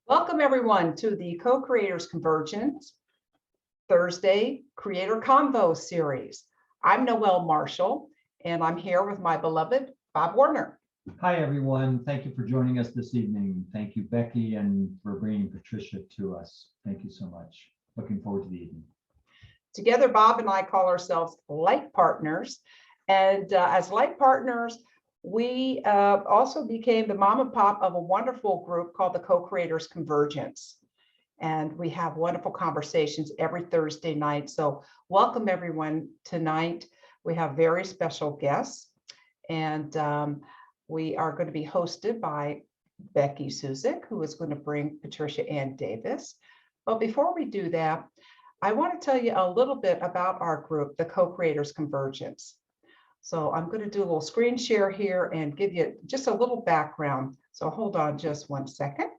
Welcome everyone to the Co-Creators Convergence Thursday Creator Convo series. I'm Noelle Marshall, and I'm here with my beloved Bob Warner. Hi, everyone. Thank you for joining us this evening. Thank you, Becky, and for bringing Patricia to us. Thank you so much. Looking forward to the evening. Together, Bob and I call ourselves Light Partners. And as Light Partners, we also became the mom and pop of a wonderful group called the Co-Creators Convergence. And we have wonderful conversations every Thursday night. So welcome everyone tonight. We have very special guests, and we are going to be hosted by Becky Suzik, who is going to bring Patricia and Davis. But before we do that, I want to tell you a little bit about our group, the Co-Creators Convergence. So I'm going to do a little screen share here and give you just a little background. So hold on just one second.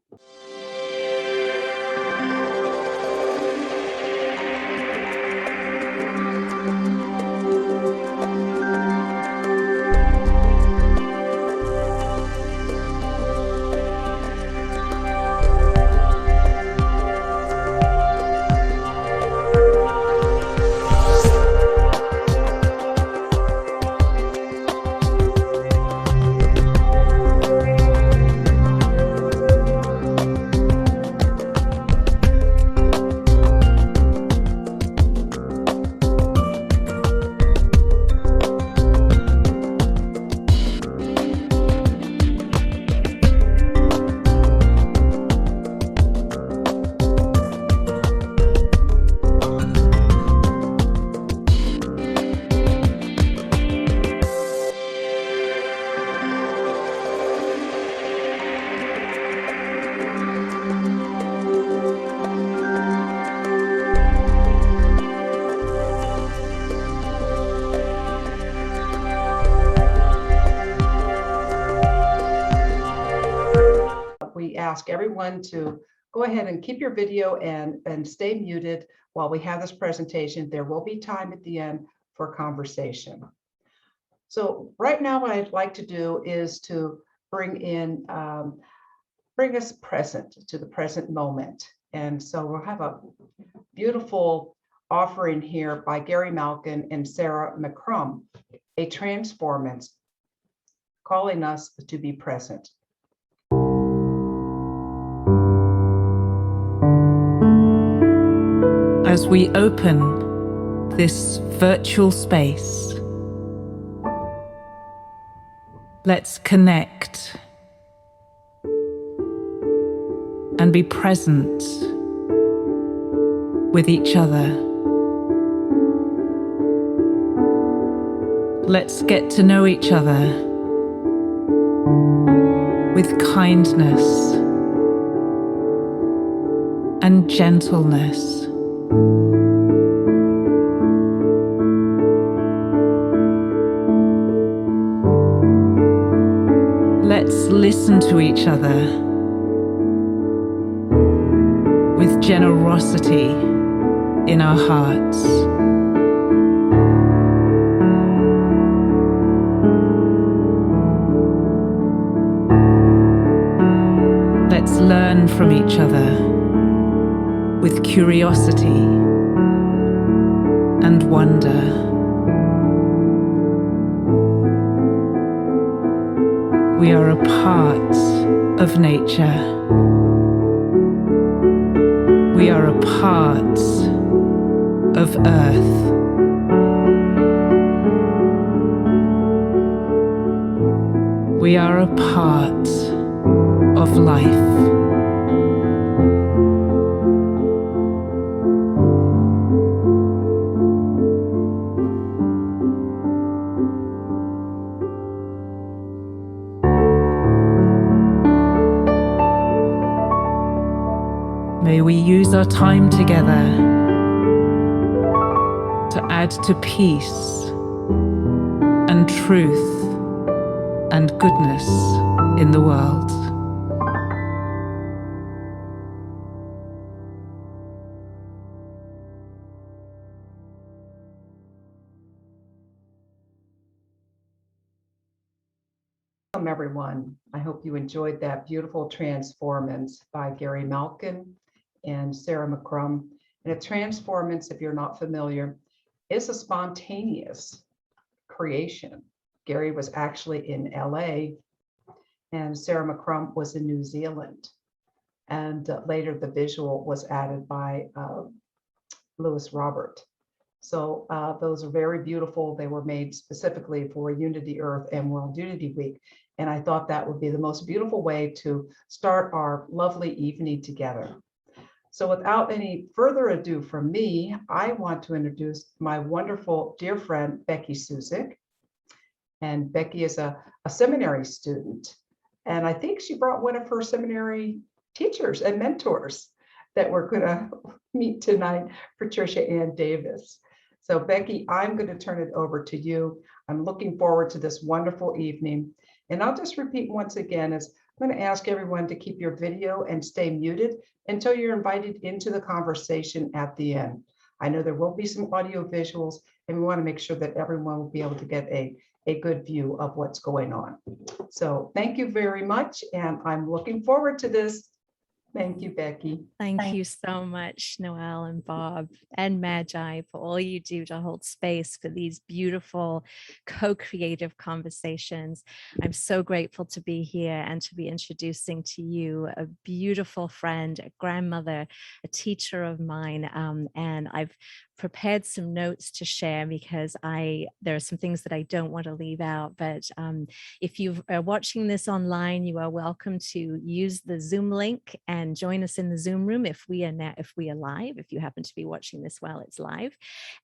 We ask everyone to go ahead and keep your video and stay muted while we have this presentation. There will be time at the end for conversation. So right now, what I'd like to do is to bring us present to the present moment. And so we'll have a beautiful offering here by Gary Malkin and Sarah McCrum, a transformance, calling us to be present. As we open this virtual space, let's connect and be present with each other. Let's get to know each other with kindness and gentleness. Let's listen to each other with generosity in our hearts. Let's learn from each other with curiosity and wonder. We are a part of nature. We are a part of Earth. We are a part of life. May we use our time together to add to peace and truth and goodness in the world. Welcome, everyone. I hope you enjoyed that beautiful Transformance by Gary Malkin and Sarah McCrum. And a Transformance, if you're not familiar, is a spontaneous creation. Gary was actually in LA and Sarah McCrum was in New Zealand. And later the visual was added by Lewis Robert. So those are very beautiful. They were made specifically for Unity Earth and World Unity Week. And I thought that would be the most beautiful way to start our lovely evening together. So without any further ado from me, I want to introduce my wonderful dear friend, Becky Suzik. And Becky is a seminary student. And I think she brought one of her seminary teachers and mentors that we're going to meet tonight, Patricia Ann Davis. So Becky, I'm going to turn it over to you. I'm looking forward to this wonderful evening. And I'll just repeat once again, as I'm going to ask everyone to keep your video and stay muted until you're invited into the conversation at the end. I know there will be some audio visuals, and we want to make sure that everyone will be able to get a good view of what's going on. So thank you very much, and I'm looking forward to this. Thank you, Becky. Thank you so much, Noelle and Bob and Magi, for all you do to hold space for these beautiful co-creative conversations. I'm so grateful to be here and to be introducing to you a beautiful friend, a grandmother, a teacher of mine, and I've prepared some notes to share because there are some things that I don't want to leave out. But if you are watching this online, you are welcome to use the Zoom link and join us in the Zoom room if we are live. If you happen to be watching this while it's live,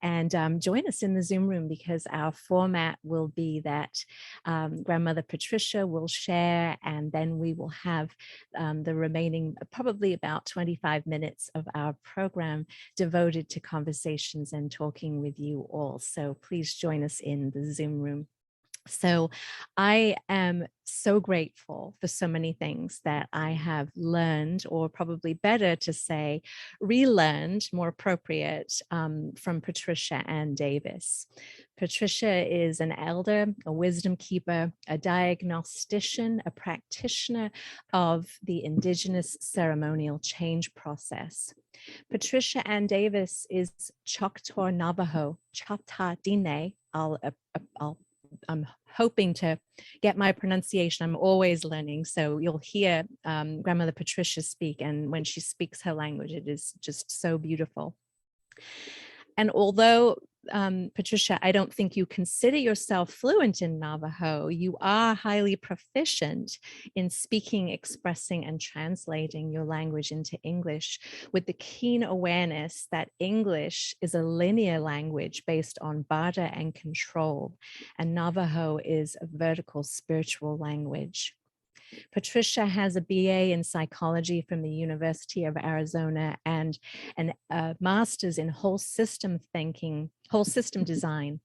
and join us in the Zoom room, because our format will be that Grandmother Patricia will share, and then we will have the remaining probably about 25 minutes of our program devoted to conversation and talking with you all. So please join us in the Zoom room. So I am so grateful for so many things that I have learned, or probably better to say, relearned, more appropriate, from Patricia Ann Davis. Patricia is an elder, a wisdom keeper, a diagnostician, a practitioner of the Indigenous Ceremonial Change Process. Patricia Ann Davis is Choctaw Navajo, Chapta Dine. I'm hoping to get my pronunciation. I'm always learning. So you'll hear Grandmother Patricia speak, and when she speaks her language, it is just so beautiful. And although, Patricia, I don't think you consider yourself fluent in Navajo, you are highly proficient in speaking, expressing, and translating your language into English, with the keen awareness that English is a linear language based on barter and control, and Navajo is a vertical spiritual language. Patricia has a BA in psychology from the University of Arizona and a master's in whole system design,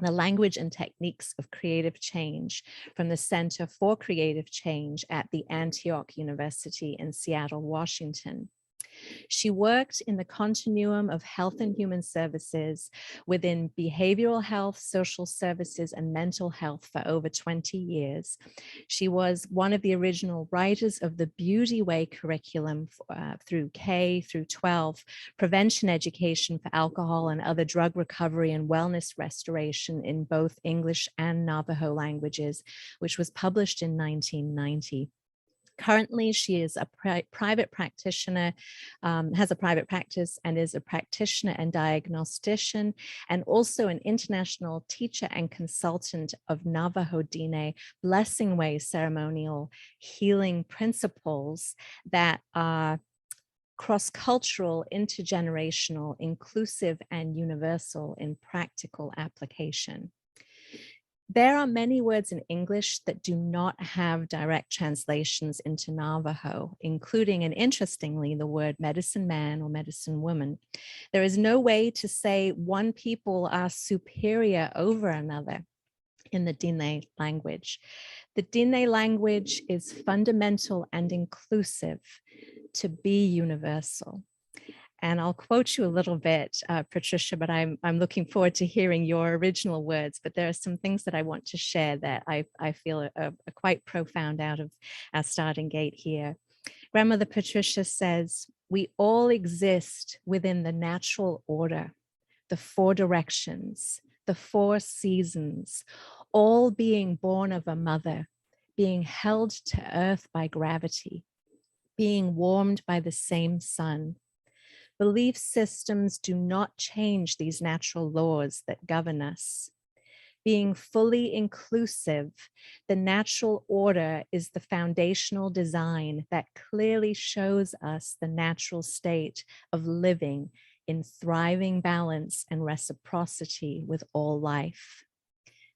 the language and techniques of creative change from the Center for Creative Change at the Antioch University in Seattle, Washington. She worked in the continuum of health and human services within behavioral health, social services, and mental health for over 20 years. She was one of the original writers of the Beauty Way curriculum through K through 12, prevention education for alcohol and other drug recovery and wellness restoration in both English and Navajo languages, which was published in 1990. Currently, she is a private practitioner, has a private practice, and is a practitioner and diagnostician, and also an international teacher and consultant of Navajo Dine Blessing Way ceremonial healing principles that are cross-cultural, intergenerational, inclusive, and universal in practical application. There are many words in English that do not have direct translations into Navajo, including, and interestingly, the word medicine man or medicine woman. There is no way to say one people are superior over another in the Dine language. The Dine language is fundamental and inclusive to be universal. And I'll quote you a little bit, Patricia, but I'm looking forward to hearing your original words. But there are some things that I want to share that I feel are quite profound out of our starting gate here. Grandmother Patricia says, we all exist within the natural order, the 4 directions, the 4 seasons, all being born of a mother, being held to earth by gravity, being warmed by the same sun. Belief systems do not change these natural laws that govern us. Being fully inclusive, the natural order is the foundational design that clearly shows us the natural state of living in thriving balance and reciprocity with all life.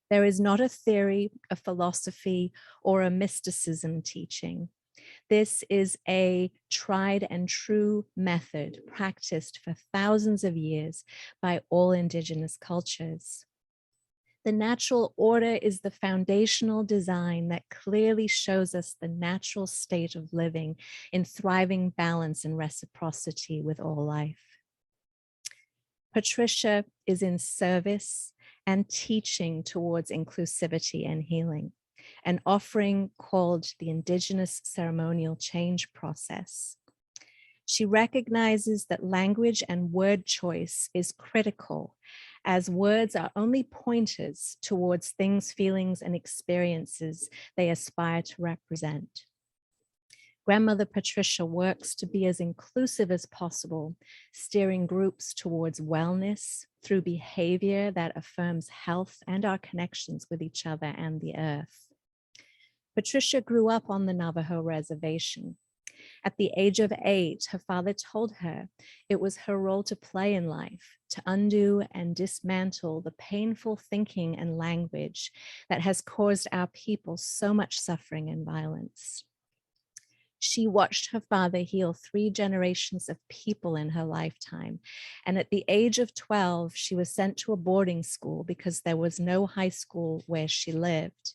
There is not a theory, a philosophy, or a mysticism teaching. This is a tried and true method practiced for thousands of years by all Indigenous cultures. The natural order is the foundational design that clearly shows us the natural state of living in thriving balance and reciprocity with all life. Patricia is in service and teaching towards inclusivity and healing, an offering called the Indigenous Ceremonial Change Process. She recognizes that language and word choice is critical, as words are only pointers towards things, feelings, and experiences they aspire to represent. Grandmother Patricia works to be as inclusive as possible, steering groups towards wellness through behavior that affirms health and our connections with each other and the earth. Patricia grew up on the Navajo reservation. At the age of 8, her father told her it was her role to play in life, to undo and dismantle the painful thinking and language that has caused our people so much suffering and violence. She watched her father heal 3 generations of people in her lifetime. And at the age of 12, she was sent to a boarding school because there was no high school where she lived.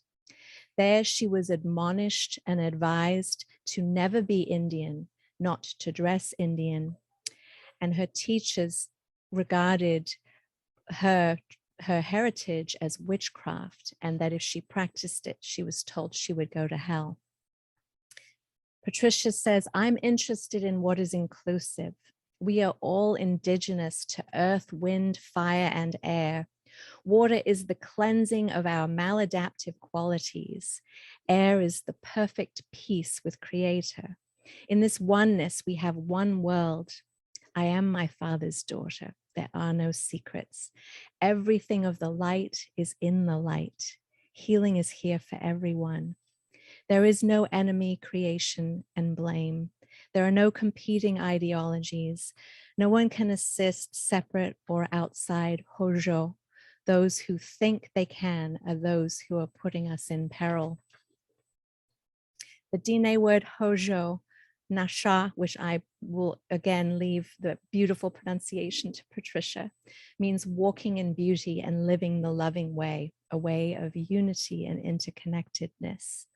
There she was admonished and advised to never be Indian, not to dress Indian. And her teachers regarded her heritage as witchcraft, and that if she practiced it, she was told she would go to hell. Patricia says, I'm interested in what is inclusive. We are all indigenous to earth, wind, fire, and air. Water is the cleansing of our maladaptive qualities. Air is the perfect peace with Creator. In this oneness, we have one world. I am my Father's daughter. There are no secrets. Everything of the light is in the light. Healing is here for everyone. There is no enemy, creation, and blame. There are no competing ideologies. No one can assist separate or outside Hojo. Those who think they can are those who are putting us in peril. The Diné word Hojo, Nasha, which I will again leave the beautiful pronunciation to Patricia, means walking in beauty and living the loving way, a way of unity and interconnectedness.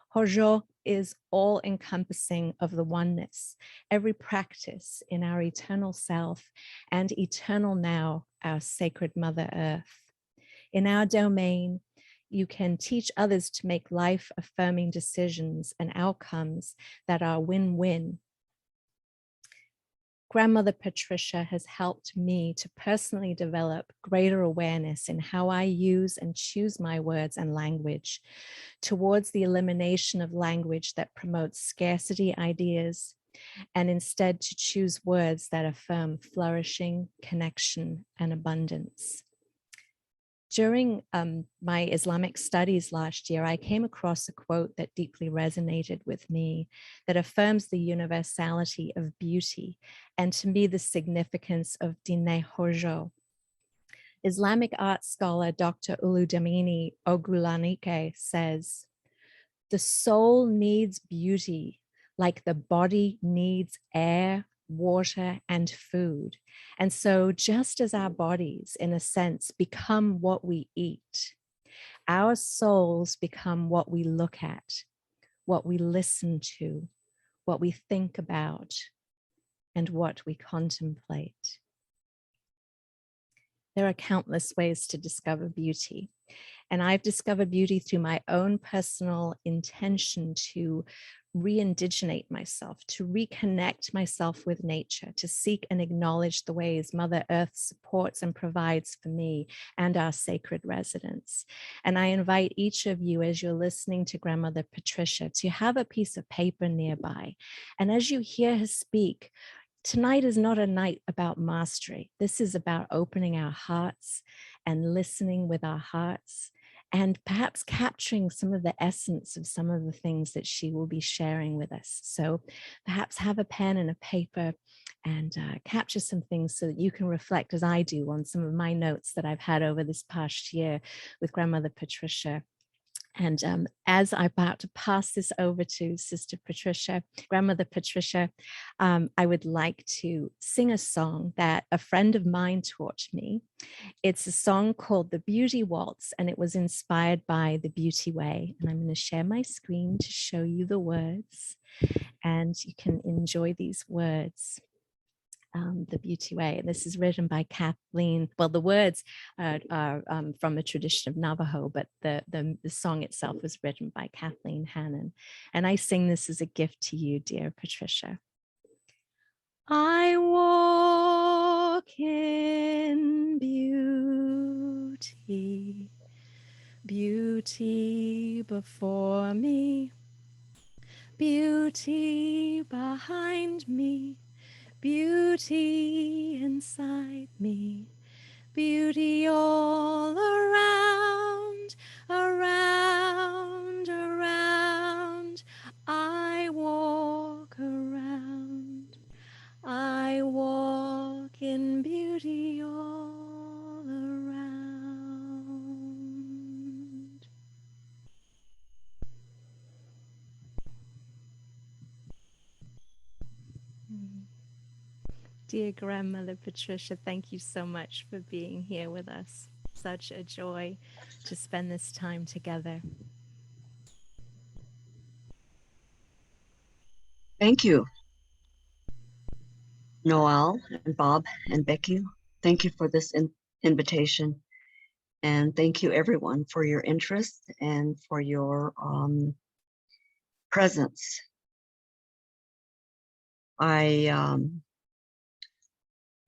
Hojo is all encompassing of the oneness, every practice in our eternal self and eternal now, our sacred Mother Earth. In our domain, you can teach others to make life-affirming decisions and outcomes that are win-win. Grandmother Patricia has helped me to personally develop greater awareness in how I use and choose my words and language towards the elimination of language that promotes scarcity ideas, and instead to choose words that affirm flourishing, connection, and abundance. During my Islamic studies last year, I came across a quote that deeply resonated with me, that affirms the universality of beauty and to me the significance of Diné Hojo. Islamic art scholar Dr. Uludamini Ogulanike says, the soul needs beauty like the body needs air, water, and food. And so just as our bodies, in a sense, become what we eat, our souls become what we look at, what we listen to, what we think about, and what we contemplate. There are countless ways to discover beauty. And I've discovered beauty through my own personal intention to re-indigenate myself, to reconnect myself with nature, to seek and acknowledge the ways Mother Earth supports and provides for me and our sacred residents. And I invite each of you, as you're listening to Grandmother Patricia, to have a piece of paper nearby. And as you hear her speak, tonight is not a night about mastery. This is about opening our hearts and listening with our hearts, and perhaps capturing some of the essence of some of the things that she will be sharing with us. So perhaps have a pen and a paper and capture some things so that you can reflect, as I do, on some of my notes that I've had over this past year with Grandmother Patricia. And as I'm about to pass this over to Sister Patricia, Grandmother Patricia, I would like to sing a song that a friend of mine taught me. It's a song called the Beauty Waltz, and it was inspired by the Beauty Way. And I'm going to share my screen to show you the words, and you can enjoy these words. The Beauty Way. And this is written by Kathleen. Well, the words are from the tradition of Navajo, but the song itself was written by Kathleen Hannon. And I sing this as a gift to you, dear Patricia. I walk in beauty, beauty before me, beauty behind me, beauty inside me, beauty all around, around, around. I walk around. I walk in beauty all around. Dear Grandmother Patricia, thank you so much for being here with us. Such a joy to spend this time together. Thank you, Noel and Bob and Becky. Thank you for this invitation. And thank you everyone for your interest and for your presence. I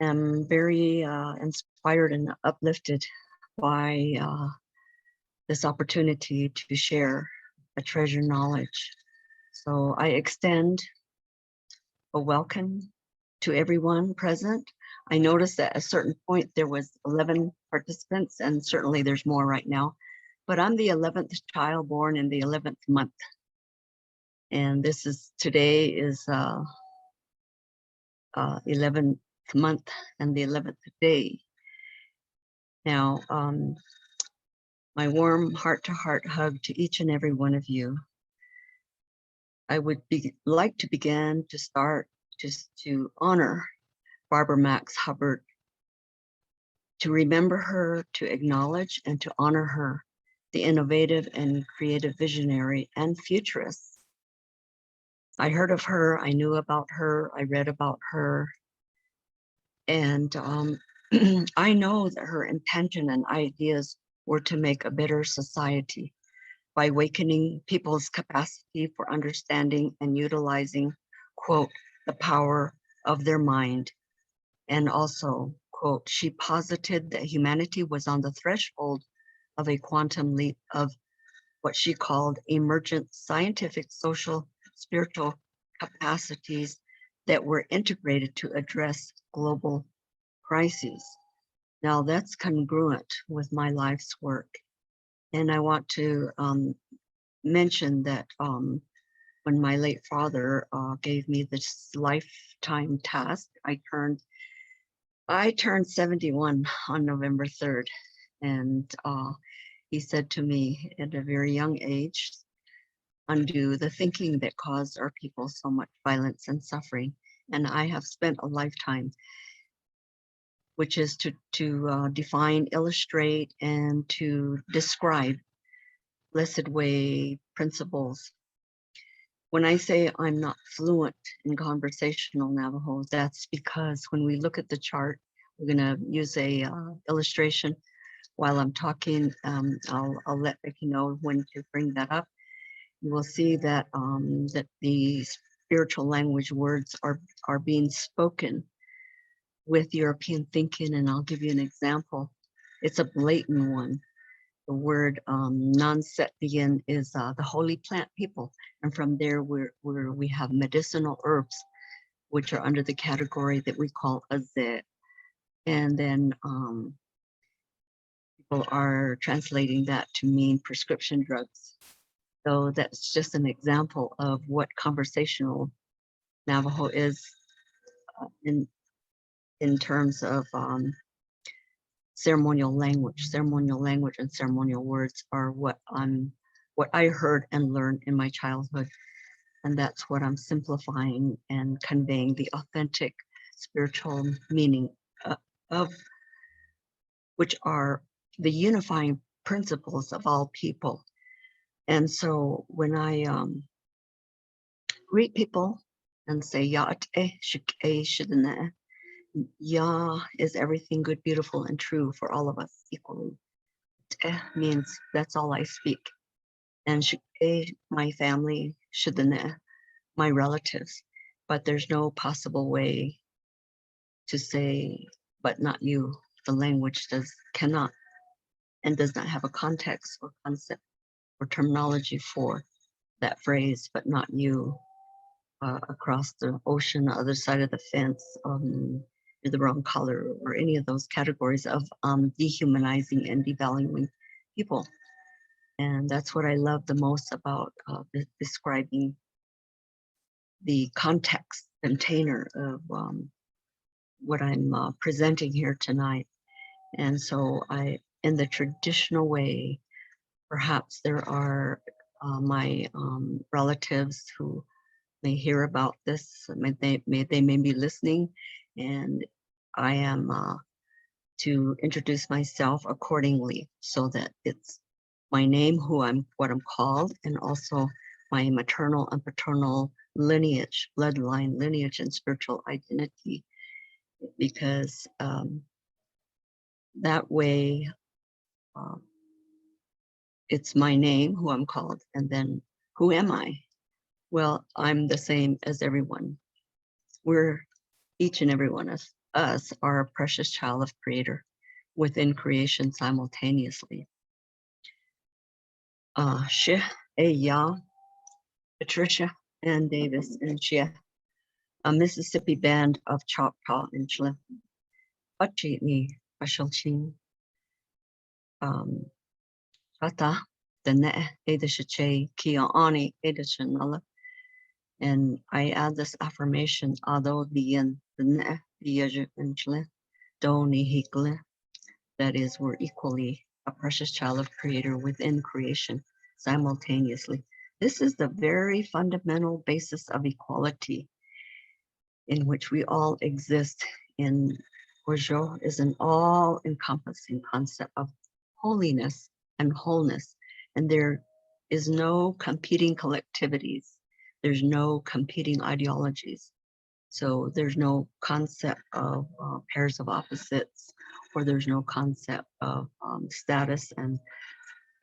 am very inspired and uplifted by this opportunity to share a treasure knowledge. So I extend a welcome to everyone present. I noticed that at a certain point there was 11 participants, and certainly there's more right now, but I'm the 11th child born in the 11th month. And today is 11th month and the 11th day. Now, my warm heart-to-heart hug to each and every one of you. I would like to begin to start just to honor Barbara Max Hubbard, to remember her, to acknowledge and to honor her, the innovative and creative visionary and futurist. I heard of her, I knew about her, I read about her, and I know that her intention and ideas were to make a better society by awakening people's capacity for understanding and utilizing, quote, the power of their mind. And also, quote, she posited that humanity was on the threshold of a quantum leap of what she called emergent scientific, social, spiritual capacities that were integrated to address global crises. Now that's congruent with my life's work. And I want to mention that when my late father gave me this lifetime task, I turned 71 on November 3rd. And he said to me at a very young age, undo the thinking that caused our people so much violence and suffering. And I have spent a lifetime, which is to define, illustrate, and to describe Blessed Way principles. when I say I'm not fluent in conversational Navajo, that's because when we look at the chart, we're going to use a illustration while I'm talking. I'll let Becky know when to bring that up. You will see that that the spiritual language words are being spoken with European thinking, and I'll give you an example. It's a blatant one. The word non-Setvian is the holy plant people, and from there we have medicinal herbs, which are under the category that we call azet, and then people are translating that to mean prescription drugs. So that's just an example of what conversational Navajo is in terms of ceremonial language. Ceremonial language and ceremonial words are what I heard and learned in my childhood, and that's what I'm simplifying and conveying the authentic spiritual meaning of, which are the unifying principles of all people. And so when I greet people and say Ya'ate Shik'e Shidana, Ya is everything good, beautiful, and true for all of us equally. Te means that's all I speak. And Shik'e, my family, Shidana, my relatives. But there's no possible way to say, but not you. The language cannot and does not have a context or concept or terminology for that phrase, but not you, across the ocean, the other side of the fence, you're the wrong color, or any of those categories of dehumanizing and devaluing people. And that's what I love the most about describing the context container of what I'm presenting here tonight. And so in the traditional way, perhaps there are my relatives who may hear about this, they may be listening, and I am to introduce myself accordingly, so that it's my name, what I'm called, and also my maternal and paternal lineage, bloodline lineage, and spiritual identity, because that way it's my name, who I'm called, and then who am I? Well, I'm the same as everyone. Each and every one of us are a precious child of Creator within creation simultaneously. She, Ya, Patricia, and Davis, and Shia, a Mississippi band of Choctaw and Chile. Pachini, Pashalchin, Tata, the Ne, Edishache, Kia Ani, Edishanala. And I add this affirmation, although the Ne, the and Chile, Doni Hikle, that is, we're equally a precious child of Creator within creation simultaneously. This is the very fundamental basis of equality, in which we all exist in. Guizhou is an all-encompassing concept of holiness and wholeness, and there is no competing collectivities. There's no competing ideologies. So there's no concept of pairs of opposites, or there's no concept of status, and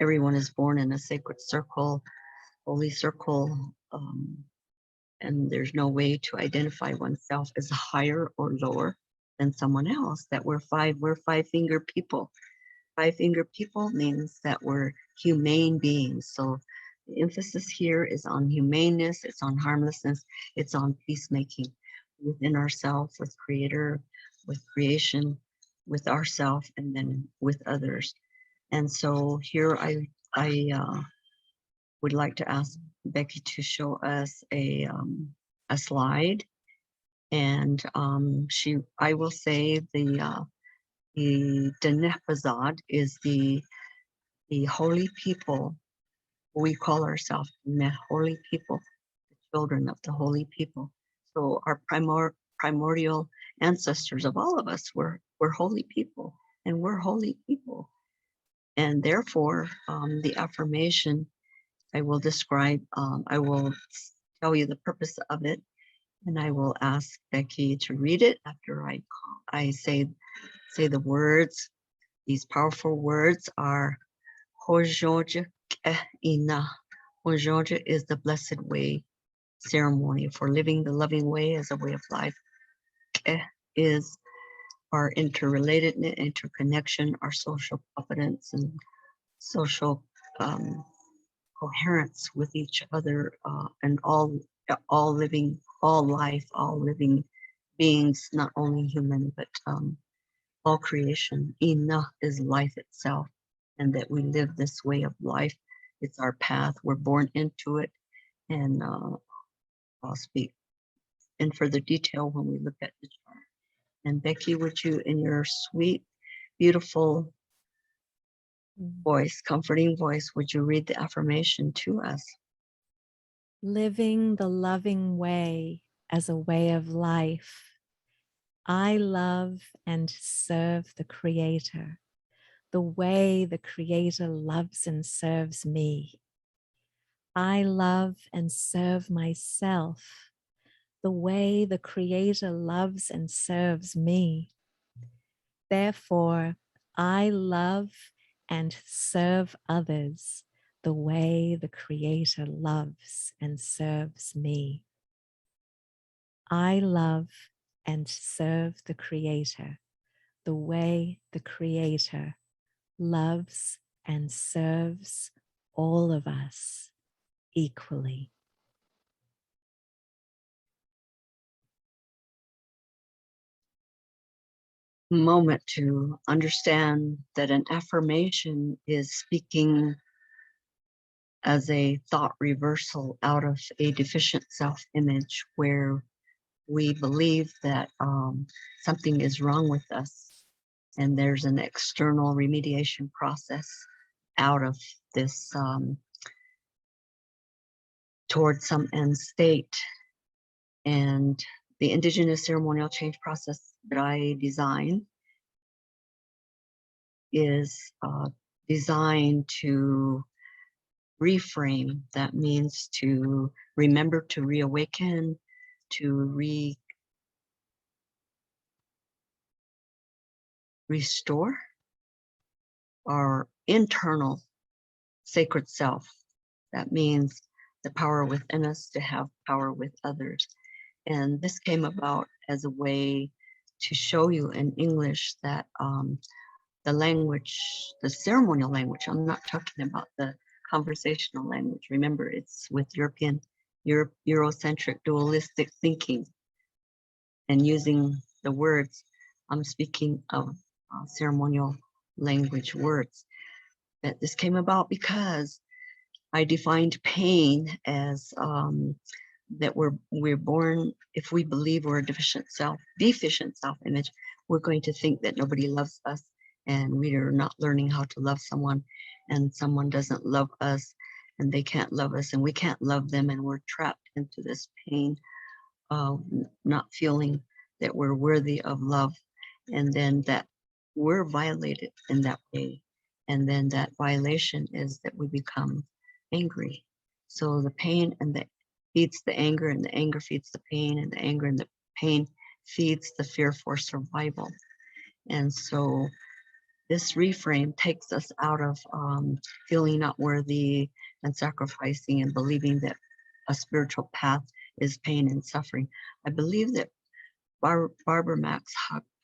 everyone is born in a sacred circle, holy circle, and there's no way to identify oneself as higher or lower than someone else. That we're five-finger people. Five-finger people means that we're humane beings. So the emphasis here is on humaneness, it's on harmlessness, it's on peacemaking within ourselves, with Creator, with creation, with ourselves, and then with others. And so here I would like to ask Becky to show us a slide, and I will say the Denepazad is the holy people. We call ourselves holy people, the children of the holy people. So our primordial ancestors of all of us were holy people, and we're holy people. And therefore, the affirmation I will describe, I will tell you the purpose of it, and I will ask Becky to read it after I say the words. These powerful words are Hojoja Ina. Hojoja is the blessed way ceremony for living the loving way as a way of life. Is our interrelatedness, interconnection, our social competence, and social coherence with each other, and all life, all living beings, not only human, but all creation. Enough is life itself, and that we live this way of life. It's our path. We're born into it, and I'll speak in further detail when we look at the chart. And Becky, would you, in your sweet, beautiful voice, comforting voice, would you read the affirmation to us? Living the loving way as a way of life. I love and serve the Creator, the way the Creator loves and serves me. I love and serve myself, the way the Creator loves and serves me. Therefore, I love and serve others the way the Creator loves and serves me. I love and serve the Creator the way the Creator loves and serves all of us equally. Moment to understand that an affirmation is speaking as a thought reversal out of a deficient self-image where we believe that something is wrong with us, and there's an external remediation process out of this towards some end state. And the Indigenous Ceremonial Change Process that I design is designed to reframe. That means to remember, to reawaken, to restore our internal sacred self. That means the power within us to have power with others. And this came about as a way to show you in English that the language, the ceremonial language, I'm not talking about the conversational language. Remember, it's with Eurocentric dualistic thinking and using the words. I'm speaking of ceremonial language words. That this came about because I defined pain as that we're born, if we believe we're a deficient self-image, we're going to think that nobody loves us, and we are not learning how to love someone, and someone doesn't love us, and they can't love us, and we can't love them, and we're trapped into this pain of not feeling that we're worthy of love, and then that we're violated in that way, and then that violation is that we become angry. So the pain and the feeds the anger, and the anger feeds the pain, and the anger and the pain feeds the fear for survival. And so this reframe takes us out of feeling not worthy and sacrificing and believing that a spiritual path is pain and suffering. I believe that Barbara Max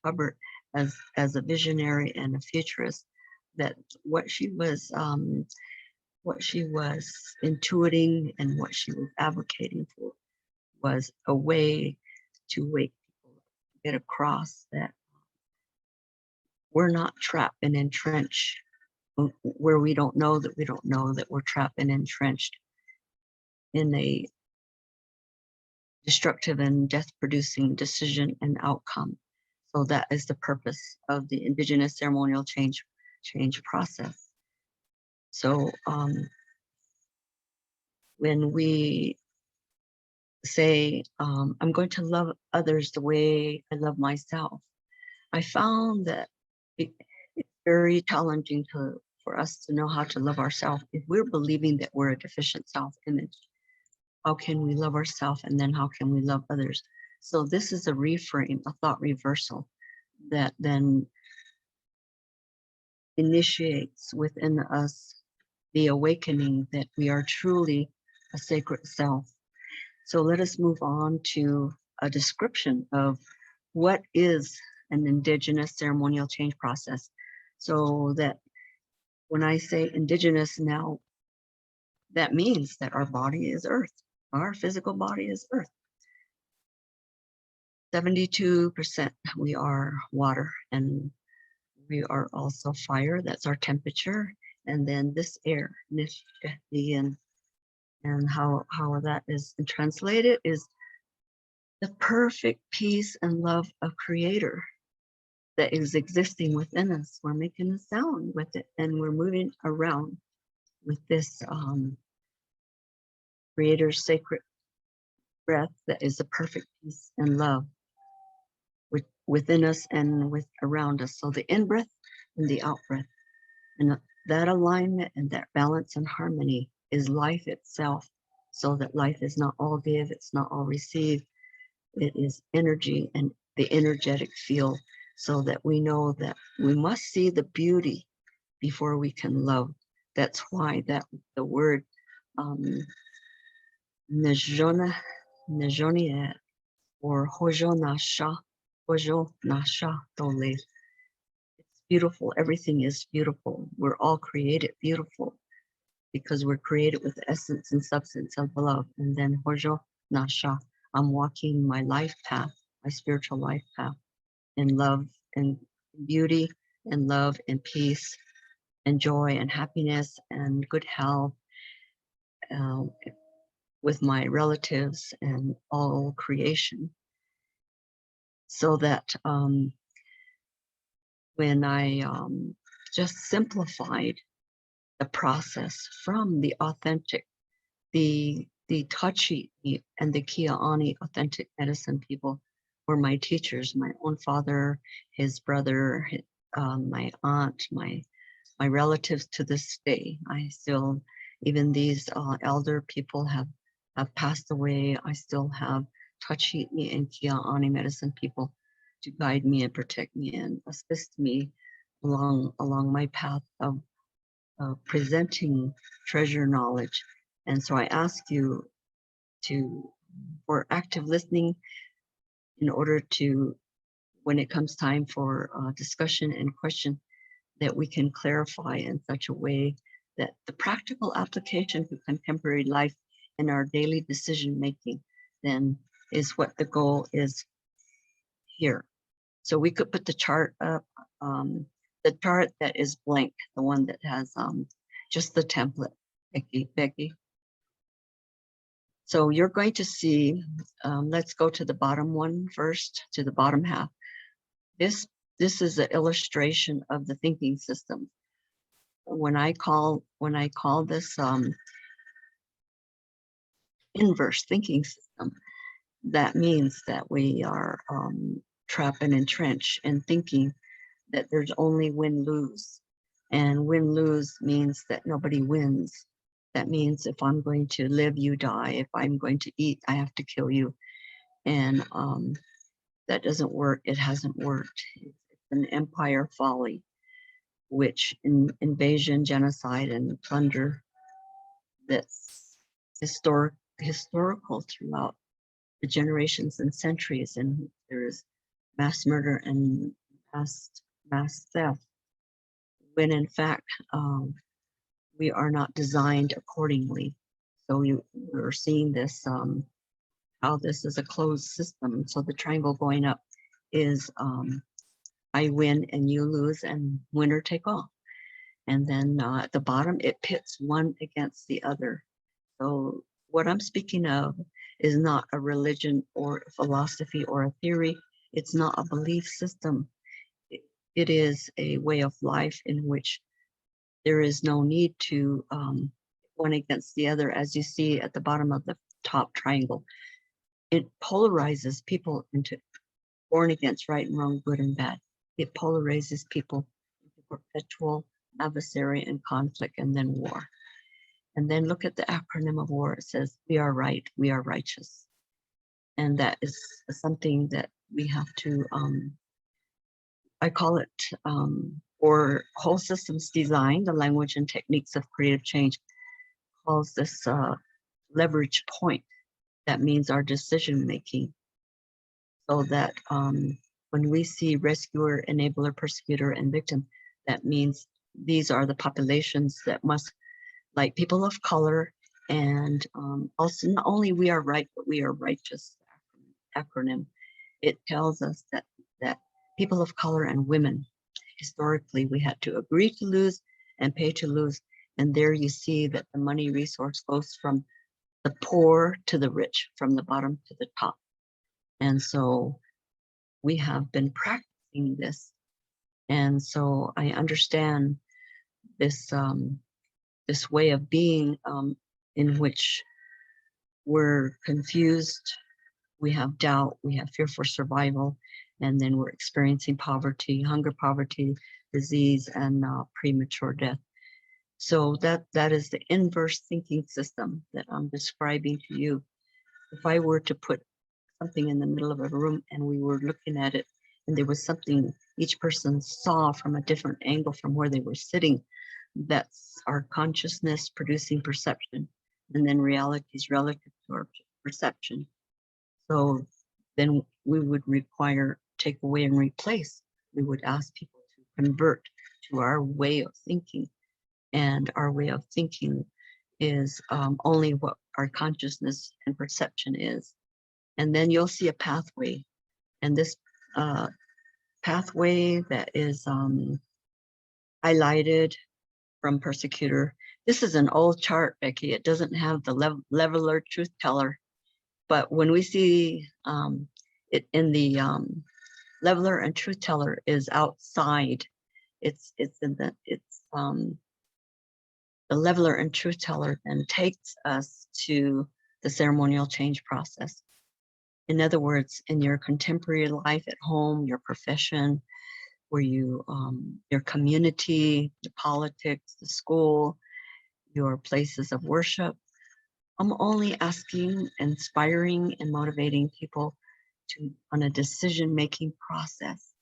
Hubbard, as a visionary and a futurist, that what she was intuiting and what she was advocating for was a way to wake people up, get across that we're not trapped and entrenched where we don't know that we're trapped and entrenched in a destructive and death-producing decision and outcome. So that is the purpose of the Indigenous Ceremonial Change Process. So when we say, I'm going to love others the way I love myself, I found that it's very challenging for us to know how to love ourselves if we're believing that we're a deficient self-image. how can we love ourselves, and then how can we love others. So this is a reframe, a thought reversal that then initiates within us the awakening that we are truly a sacred self. So let us move on to a description of what is an Indigenous ceremonial change process. So that when I say Indigenous now, that means that our body is earth. Our physical body is earth. 72% we are water, and we are also fire. That's our temperature. And then this air, and how that is translated is the perfect peace and love of Creator that is existing within us. We're making a sound with it, and we're moving around with this Creator's sacred breath that is the perfect peace and love within us and around us. So the in-breath and the out-breath. And that alignment and that balance and harmony is life itself. So that life is not all give, it's not all receive. It is energy and the energetic field, so that we know that we must see the beauty before we can love. That's why that the word Nejona or Hojo Nasha Dole. It's beautiful. Everything is beautiful. We're all created beautiful because we're created with the essence and substance of love. And then Hojo Nasha, I'm walking my life path, my spiritual life path in love and beauty and love and peace and joy and happiness and good health with my relatives and all creation. So that when I just simplified the process from the authentic, the touchy and the Kia'ani authentic medicine people were my teachers, my own father, his brother, my aunt, my relatives to this day. I still, even these elder people have passed away. I still have touchy and Kia'ani medicine people to guide me and protect me and assist me along my path of presenting treasure knowledge. And so I ask you for active listening in order to, when it comes time for discussion and question, that we can clarify in such a way that the practical application to contemporary life in our daily decision making then is what the goal is here. So we could put the chart up, the chart that is blank, the one that has just the template, Becky. So you're going to see, let's go to the bottom one first, to the bottom half. This is an illustration of the thinking system. When I call this inverse thinking system, that means that we are trapped and entrenched in thinking that there's only win-lose. And win-lose means that nobody wins. That means if I'm going to live, you die. If I'm going to eat, I have to kill you. And that doesn't work. It hasn't worked. It's an empire folly, which invasion, genocide, and plunder that's historical throughout the generations and centuries. And there is mass murder and mass theft, when in fact we are not designed accordingly. So we're seeing this, how this is a closed system. So the triangle going up is I win and you lose, and winner take all. And then at the bottom, it pits one against the other. So what I'm speaking of is not a religion or a philosophy or a theory. It's not a belief system. It is a way of life in which there is no need to one against the other. As you see at the bottom of the top triangle, it polarizes people into born against, right and wrong, good and bad. It polarizes people into perpetual adversary and conflict, and then war. And then look at the acronym of war. It says, we are right, we are righteous. And that is something that we have to, I call it, or whole systems design, the language and techniques of creative change, calls this leverage point. That means our decision making. So that when we see rescuer, enabler, persecutor, and victim, that means these are the populations that must, like people of color, and also not only we are right, but we are righteous acronym. It tells us that people of color and women, historically, we had to agree to lose and pay to lose. And there you see that the money resource goes from the poor to the rich, from the bottom to the top. And so we have been practicing this. And so I understand this, this way of being in which we're confused, we have doubt, we have fear for survival, and then we're experiencing poverty, hunger, poverty, disease, and premature death. So that is the inverse thinking system that I'm describing to you. If I were to put something in the middle of a room and we were looking at it, and there was something each person saw from a different angle from where they were sitting, that's our consciousness producing perception, and then reality is relative to our perception. So then we would require take away and replace. We would ask people to convert to our way of thinking, and our way of thinking is only what our consciousness and perception is. And then you'll see a pathway, and this pathway that is highlighted from persecutor. This is an old chart, Becky. It doesn't have the leveler truth teller, but when we see it in the leveler and truth teller is outside. It's in the the leveler and truth teller then takes us to the ceremonial change process. In other words, in your contemporary life at home, your profession, where you, your community, the politics, the school, your places of worship, I'm only asking, inspiring, and motivating people to on a decision-making process.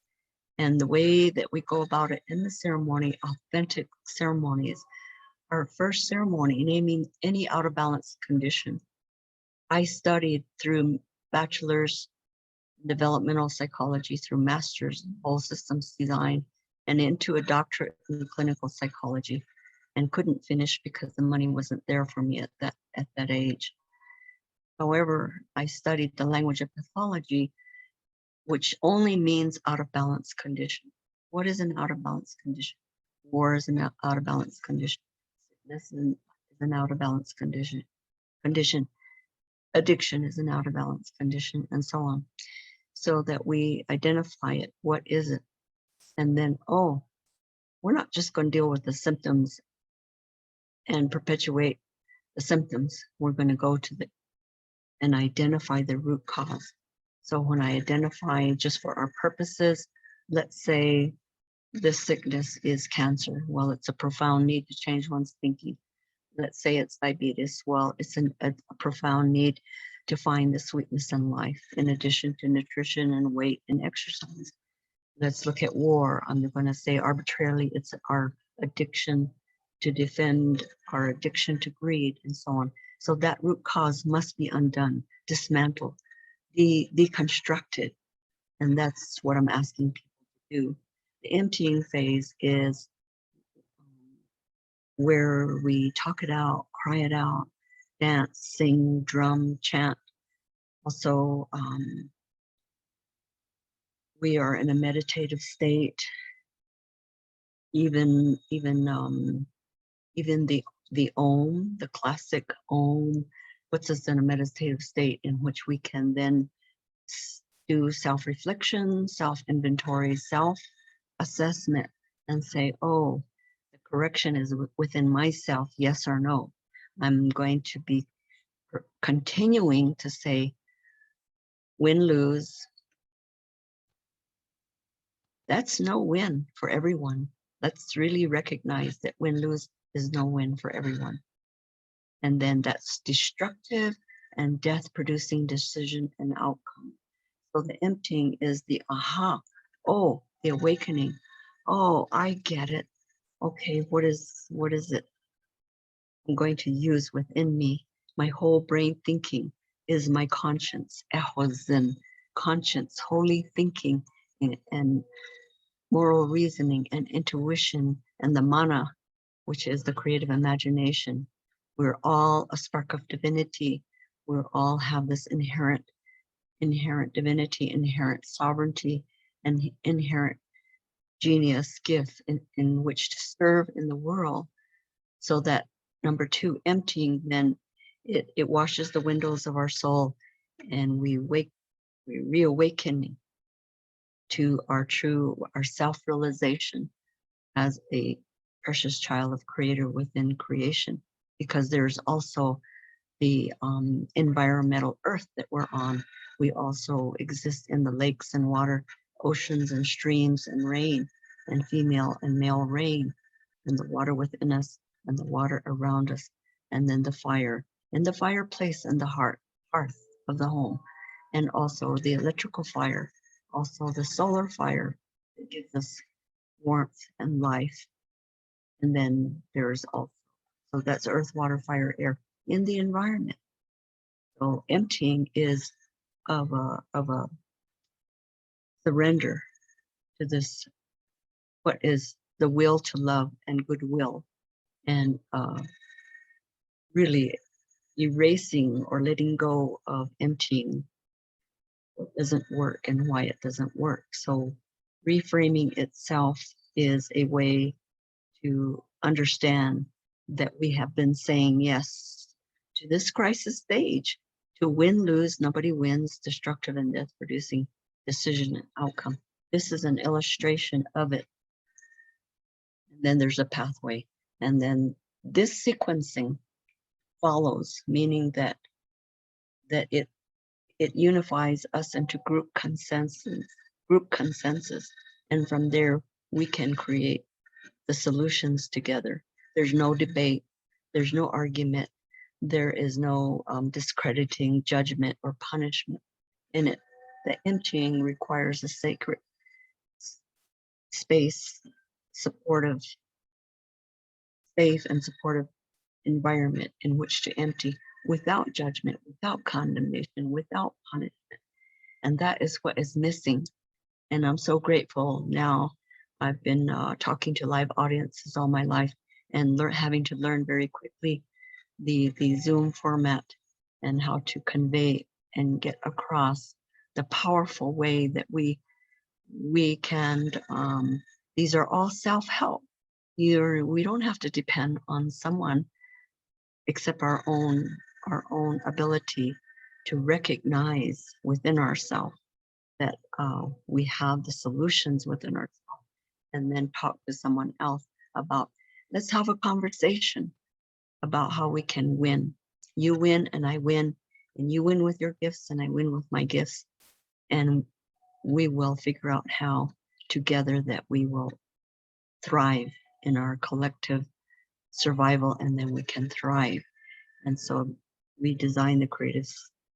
And the way that we go about it in the ceremony, authentic ceremonies, our first ceremony, naming any out of balance condition. I studied through bachelor's developmental psychology, through master's whole systems design, and into a doctorate in clinical psychology, and couldn't finish because the money wasn't there for me at that age. However, I studied the language of pathology, which only means out of balance condition. What is an out of balance condition? War is an out of balance condition. Sickness is an out of balance condition. Addiction is an out of balance condition, and so on. So that we identify it. What is it? And then, oh, we're not just going to deal with the symptoms and perpetuate the symptoms. We're going to go to and identify the root cause. So when I identify, just for our purposes, let's say this sickness is cancer. Well, it's a profound need to change one's thinking. Let's say it's diabetes. Well, it's a profound need to find the sweetness in life, in addition to nutrition and weight and exercise. Let's look at war. I'm going to say arbitrarily, it's our addiction to defend, our addiction to greed, and so on. So that root cause must be undone, dismantled, deconstructed. And that's what I'm asking people to do. The emptying phase is where we talk it out, cry it out, dance, sing, drum, chant. Also, we are in a meditative state. Even the Om, the classic Om, puts us in a meditative state in which we can then do self-reflection, self-inventory, self-assessment, and say, oh, the correction is within myself, yes or no. I'm going to be continuing to say, win, lose. That's no win for everyone. Let's really recognize that win, lose is no win for everyone. And then that's destructive and death producing decision and outcome. So the emptying is the aha. Oh, the awakening. Oh, I get it. Okay, what is it I'm going to use within me? My whole brain thinking is my conscience. Ehozin, conscience, holy thinking, and moral reasoning and intuition, and the mana, which is the creative imagination. We're all a spark of divinity. We all have this inherent divinity, inherent sovereignty, and inherent genius gift in which to serve in the world. So that number two, emptying, then it washes the windows of our soul, and we reawaken to our self-realization as a precious child of creator within creation, because there's also the environmental earth that we're on. We also exist in the lakes and water, oceans and streams and rain, and female and male rain, and the water within us and the water around us, and then the fire in the fireplace and the hearth of the home, and also the electrical fire, also the solar fire that gives us warmth and life. And then there's also, so that's earth, water, fire, air in the environment. So emptying is of a surrender to this, what is the will to love and goodwill, and really erasing or letting go of emptying what doesn't work and why it doesn't work. So reframing itself is a way to understand that we have been saying yes to this crisis stage, to win, lose, nobody wins, destructive and death producing decision and outcome. This is an illustration of it. And then there's a pathway. And then this sequencing follows, meaning that it unifies us into group consensus. And from there, we can create the solutions together. There's no debate. There's no argument. There is no discrediting, judgment, or punishment in it. The emptying requires a sacred space, supportive, safe and supportive environment in which to empty without judgment, without condemnation, without punishment. And that is what is missing. And I'm so grateful now. I've been talking to live audiences all my life and having to learn very quickly the Zoom format and how to convey and get across the powerful way that we can, these are all self-help. We don't have to depend on someone except our own ability to recognize within ourselves that we have the solutions within ourselves, and then talk to someone else about, let's have a conversation about how we can win. You win and I win, and you win with your gifts and I win with my gifts. And we will figure out how together that we will thrive in our collective survival, and then we can thrive. And so we design the creative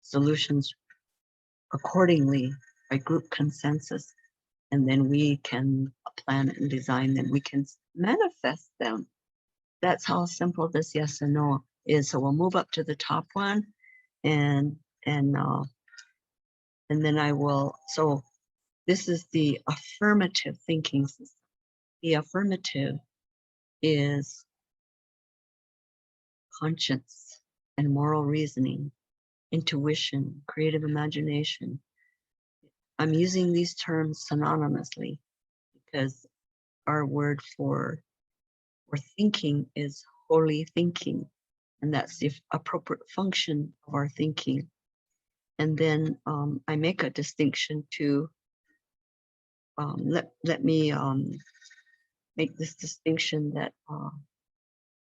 solutions accordingly by group consensus, and then we can plan and design them. We can manifest them. That's how simple this yes and no is. So we'll move up to the top one, and then I will. So this is the affirmative thinking system. The affirmative is conscience and moral reasoning, intuition, creative imagination. I'm using these terms synonymously because our word for thinking is holy thinking, and that's the appropriate function of our thinking. And then I make a distinction to let me make this distinction that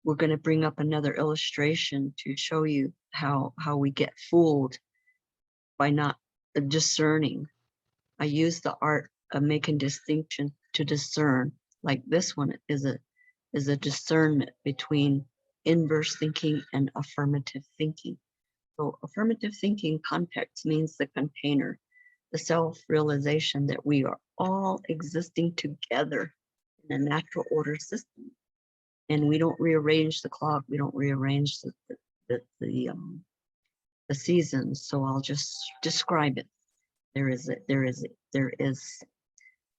we're going to bring up another illustration to show you how we get fooled by not discerning. I use the art of making distinction to discern. Like this one is a discernment between inverse thinking, and affirmative thinking. So affirmative thinking context means the container, the self-realization that we are all existing together in a natural order system. And we don't rearrange the clock, we don't rearrange the seasons. So I'll just describe it. There is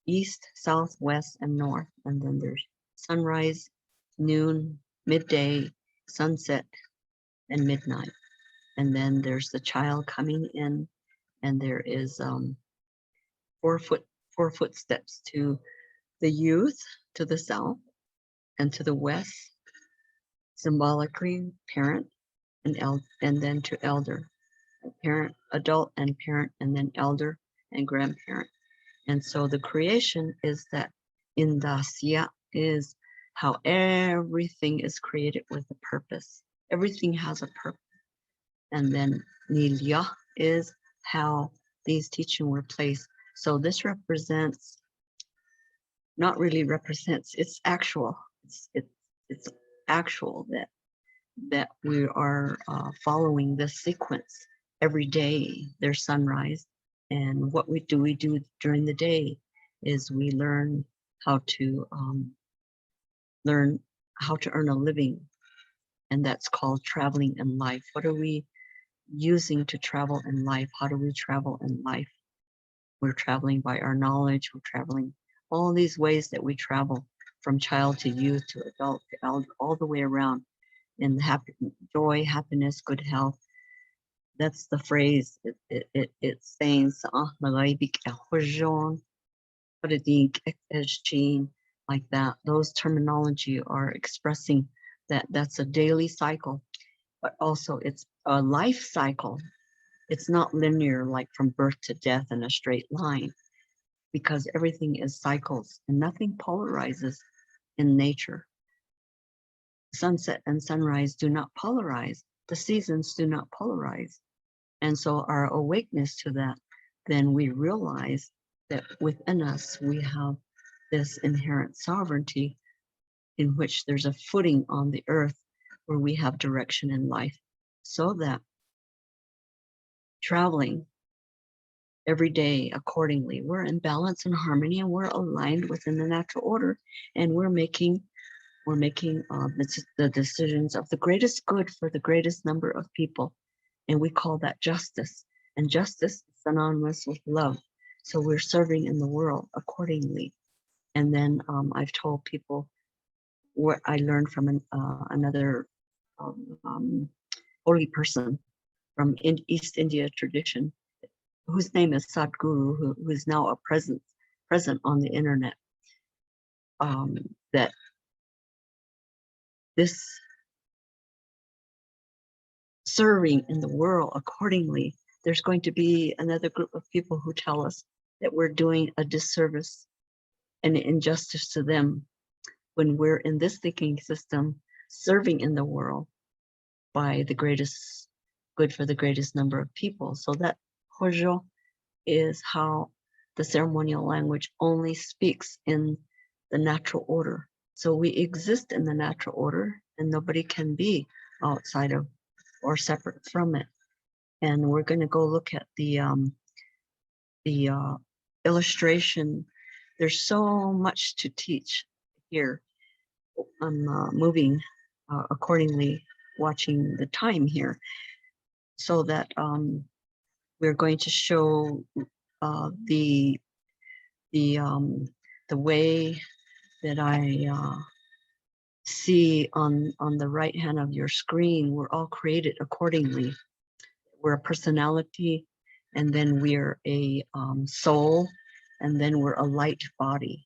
east, south, west, and north, and then there's sunrise, noon, midday, sunset, and midnight. And then there's the child coming in, and there is four footsteps to the youth to the south, and to the west, symbolically parent and then to elder, parent, adult, and parent, and then elder and grandparent. And so the creation is that indasya is how everything is created with a purpose. Everything has a purpose. And then nilya is how these teachings were placed. So this represents, not really represents, it's actual. It's actual that we are following this sequence every day. There's sunrise, and what we do during the day is we learn how to earn a living, and that's called traveling in life. What are we using to travel in life? How do we travel in life? We're traveling by our knowledge. We're traveling all these ways that we travel, from child to youth to adult to elder, all the way around, in joy, happiness, good health. That's the phrase. It's saying like that. Those terminology are expressing that that's a daily cycle, but also it's a life cycle. It's not linear, like from birth to death in a straight line, because everything is cycles and nothing polarizes in nature. Sunset and sunrise do not polarize. The seasons do not polarize. And so our awakeness to that, then we realize that within us, we have this inherent sovereignty in which there's a footing on the earth where we have direction in life, so that traveling every day accordingly, we're in balance and harmony, and we're aligned within the natural order, and we're making the decisions of the greatest good for the greatest number of people. And we call that justice. And justice is synonymous with love. So we're serving in the world accordingly. And then I've told people what I learned from another holy person from East India tradition, whose name is Sadhguru, who is now a present on the internet, that this serving in the world accordingly, there's going to be another group of people who tell us that we're doing a disservice and injustice to them when we're in this thinking system, serving in the world by the greatest good for the greatest number of people. So that Hojo is how the ceremonial language only speaks in the natural order. So we exist in the natural order, and nobody can be outside of or separate from it. And we're going to go look at the illustration. There's so much to teach here. I'm moving accordingly, watching the time here, so that we're going to show the way that I see on the right hand of your screen. We're all created accordingly. We're a personality, and then we're a soul, and then we're a light body.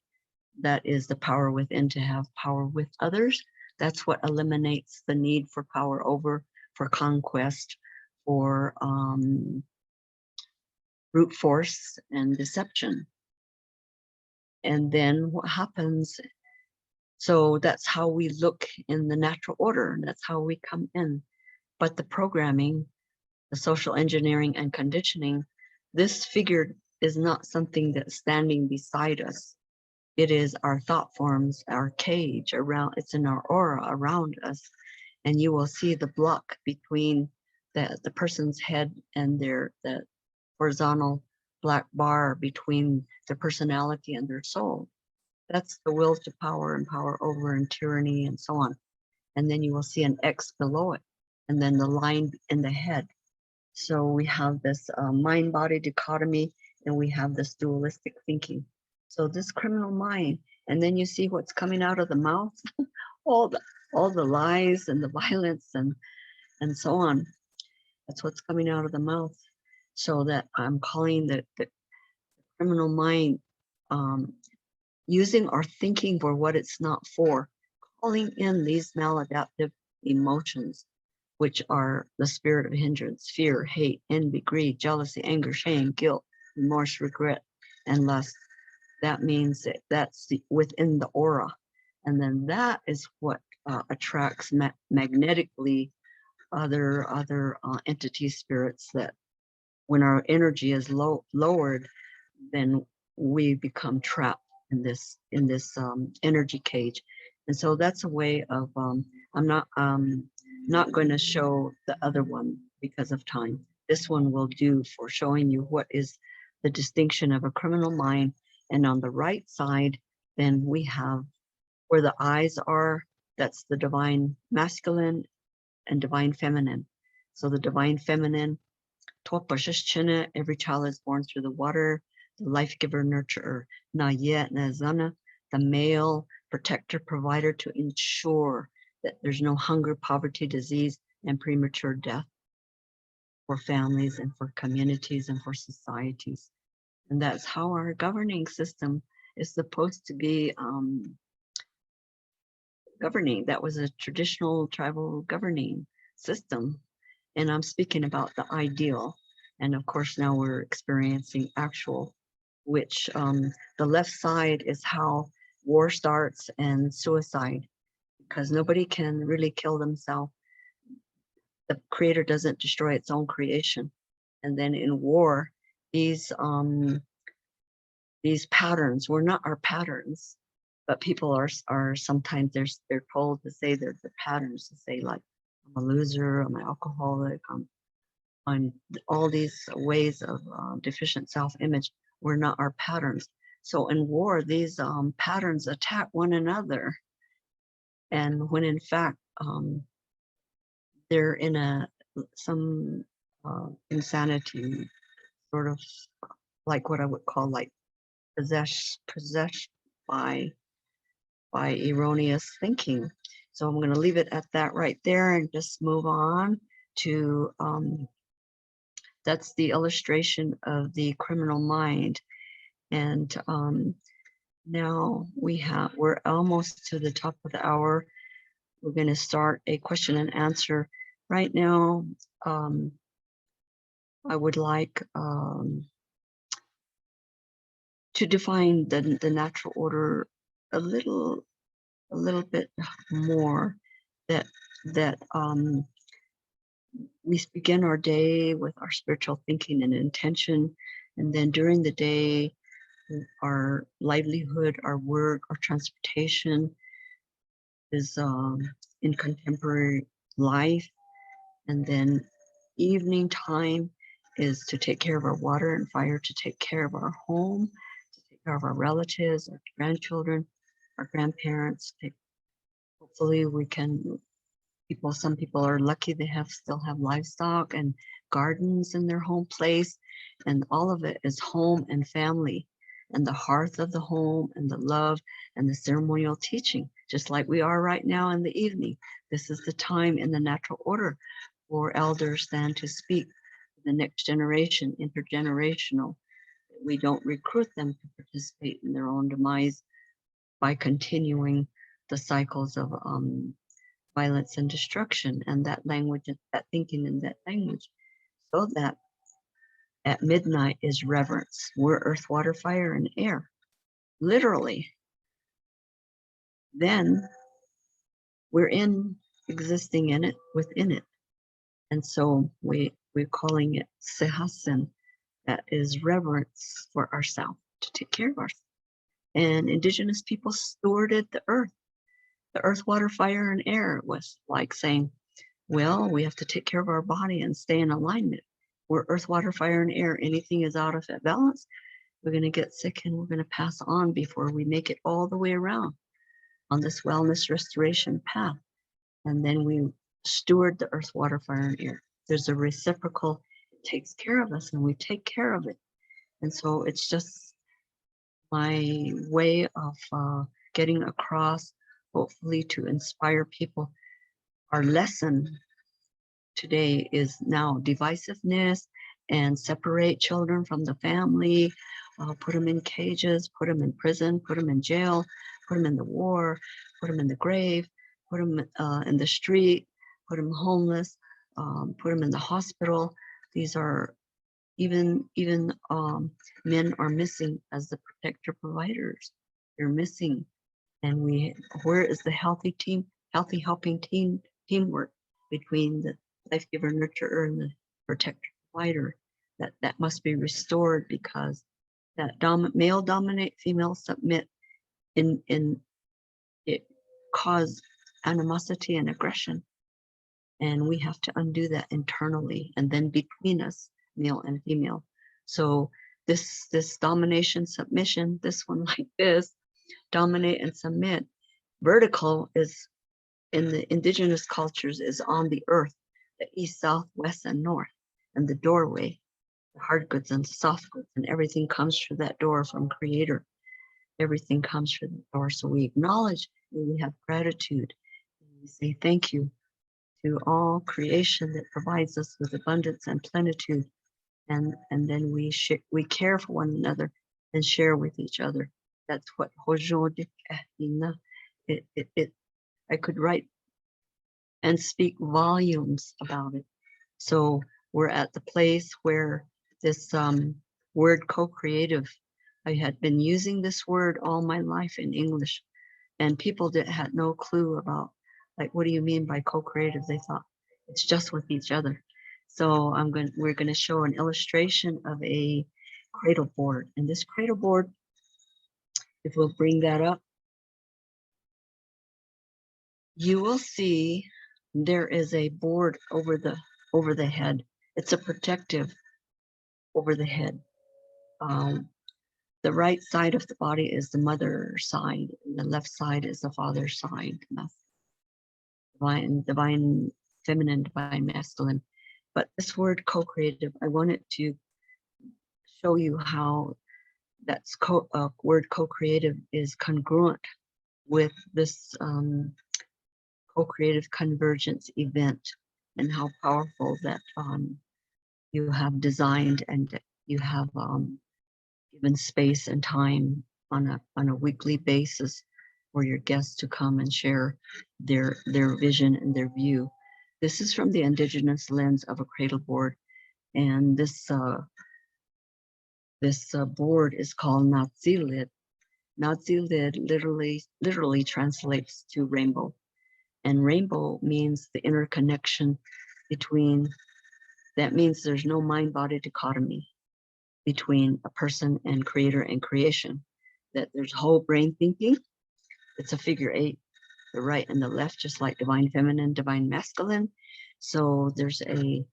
That is the power within to have power with others. That's what eliminates the need for power over, for conquest, for brute force and deception. And then what happens? So that's how we look in the natural order, and that's how we come in. But the programming, the social engineering and conditioning, this figure is not something that's standing beside us. It is our thought forms, our cage around, it's in our aura around us. and you will see the block between the person's head and the horizontal black bar between their personality and their soul. That's the will to power and power over and tyranny and so on. And then you will see an X below it, and then the line in the head. So we have this mind-body dichotomy, and we have this dualistic thinking. So this criminal mind, and then you see what's coming out of the mouth, all the lies and the violence and so on. That's what's coming out of the mouth. So that I'm calling the criminal mind, using our thinking for what it's not for, calling in these maladaptive emotions, which are the spirit of hindrance, fear, hate, envy, greed, jealousy, anger, shame, guilt, remorse, regret, and lust. That means that that's within the aura. And then that is what attracts magnetically other entity spirits, that when our energy is lowered, then we become trapped in this energy cage. And so that's a way of I'm not going to show the other one because of time. This one will do for showing you what is the distinction of a criminal mind. And on the right side, then we have where the eyes are, that's the divine masculine and divine feminine. So the divine feminine, every child is born through the water, the life giver, nurturer, Nayet Nazana, the male protector, provider, to ensure that there's no hunger, poverty, disease, and premature death for families and for communities and for societies. And that's how our governing system is supposed to be governing. That was a traditional tribal governing system. And I'm speaking about the ideal. And of course, now we're experiencing actual, which the left side is how war starts and suicide, because nobody can really kill themselves. The creator doesn't destroy its own creation. And then in war, these patterns were not our patterns, but people are sometimes they're told to say they're the patterns, to say like, I'm a loser, I'm an alcoholic, I'm all these ways of deficient self-image were not our patterns. So in war, these patterns attack one another, and when in fact they're in some insanity, sort of like what I would call like possessed by erroneous thinking. So I'm going to leave it at that right there and just move on to that's the illustration of the criminal mind. And now we're almost to the top of the hour. We're going to start a question and answer right now. I would like to define the natural order a little bit more, that we begin our day with our spiritual thinking and intention, and then during the day, our livelihood, our work, our transportation is in contemporary life, and then evening time is to take care of our water and fire, to take care of our home, to take care of our relatives, our grandchildren, our grandparents. Hopefully we can, some people are lucky they still have livestock and gardens in their home place, and all of it is home and family, and the hearth of the home and the love and the ceremonial teaching, just like we are right now in the evening. This is the time in the natural order for elders then to speak to the next generation, intergenerational. We don't recruit them to participate in their own demise by continuing the cycles of violence and destruction, and that language, that thinking in that language, so that at midnight is reverence. We're earth, water, fire, and air, literally. Then we're existing in it, within it. And so we're calling it Sehasen, that is reverence for ourselves, to take care of ourselves. And indigenous people stewarded the earth, water, fire, and air. It was like saying, Well, we have to take care of our body and stay in alignment. We're earth, water, fire, and air. Anything is out of balance, we're going to get sick and we're going to pass on before we make it all the way around on this wellness restoration path. And then we steward the earth, water, fire, and air. There's a reciprocal, it takes care of us and we take care of it. And so it's just my way of getting across, hopefully to inspire people. Our lesson today is now divisiveness and separate children from the family, put them in cages, put them in prison, put them in jail, put them in the war, put them in the grave, put them in the street, put them homeless, put them in the hospital. These are even men are missing as the protector providers. They're missing, and where is the healthy helping teamwork between the life giver, nurturer, and the protector provider? That must be restored, because that male dominate, female submit in it cause animosity and aggression, and we have to undo that internally and then between us, male and female. So this domination submission, this one like this, dominate and submit, vertical is in the indigenous cultures is on the earth, the east, south, west, and north, and the doorway, the hard goods and soft goods, and everything comes through that door from Creator. Everything comes through the door. So we acknowledge and we have gratitude. And we say thank you to all creation that provides us with abundance and plenitude. And then we care for one another and share with each other. That's what I could write and speak volumes about it. So we're at the place where this word co-creative, I had been using this word all my life in English, and people had no clue about, like, what do you mean by co-creative? They thought it's just with each other. So we're going to show an illustration of a cradle board, and this cradle board, if we'll bring that up, you will see there is a board over the head. It's a protective over the head. The right side of the body is the mother side, and the left side is the father side. That's divine feminine, divine masculine. But this word co-creative, I wanted to show you how that's word co-creative is congruent with this co-creative convergence event, and how powerful that you have designed and you have given space and time on a weekly basis for your guests to come and share their vision and their view. This is from the indigenous lens of a cradle board, and this board is called Natsilid. Natsilid literally translates to rainbow, and rainbow means the interconnection between. That means there's no mind-body dichotomy between a person and Creator and creation. That there's whole brain thinking. It's a figure 8, the right and the left, just like divine feminine, divine masculine. So there's a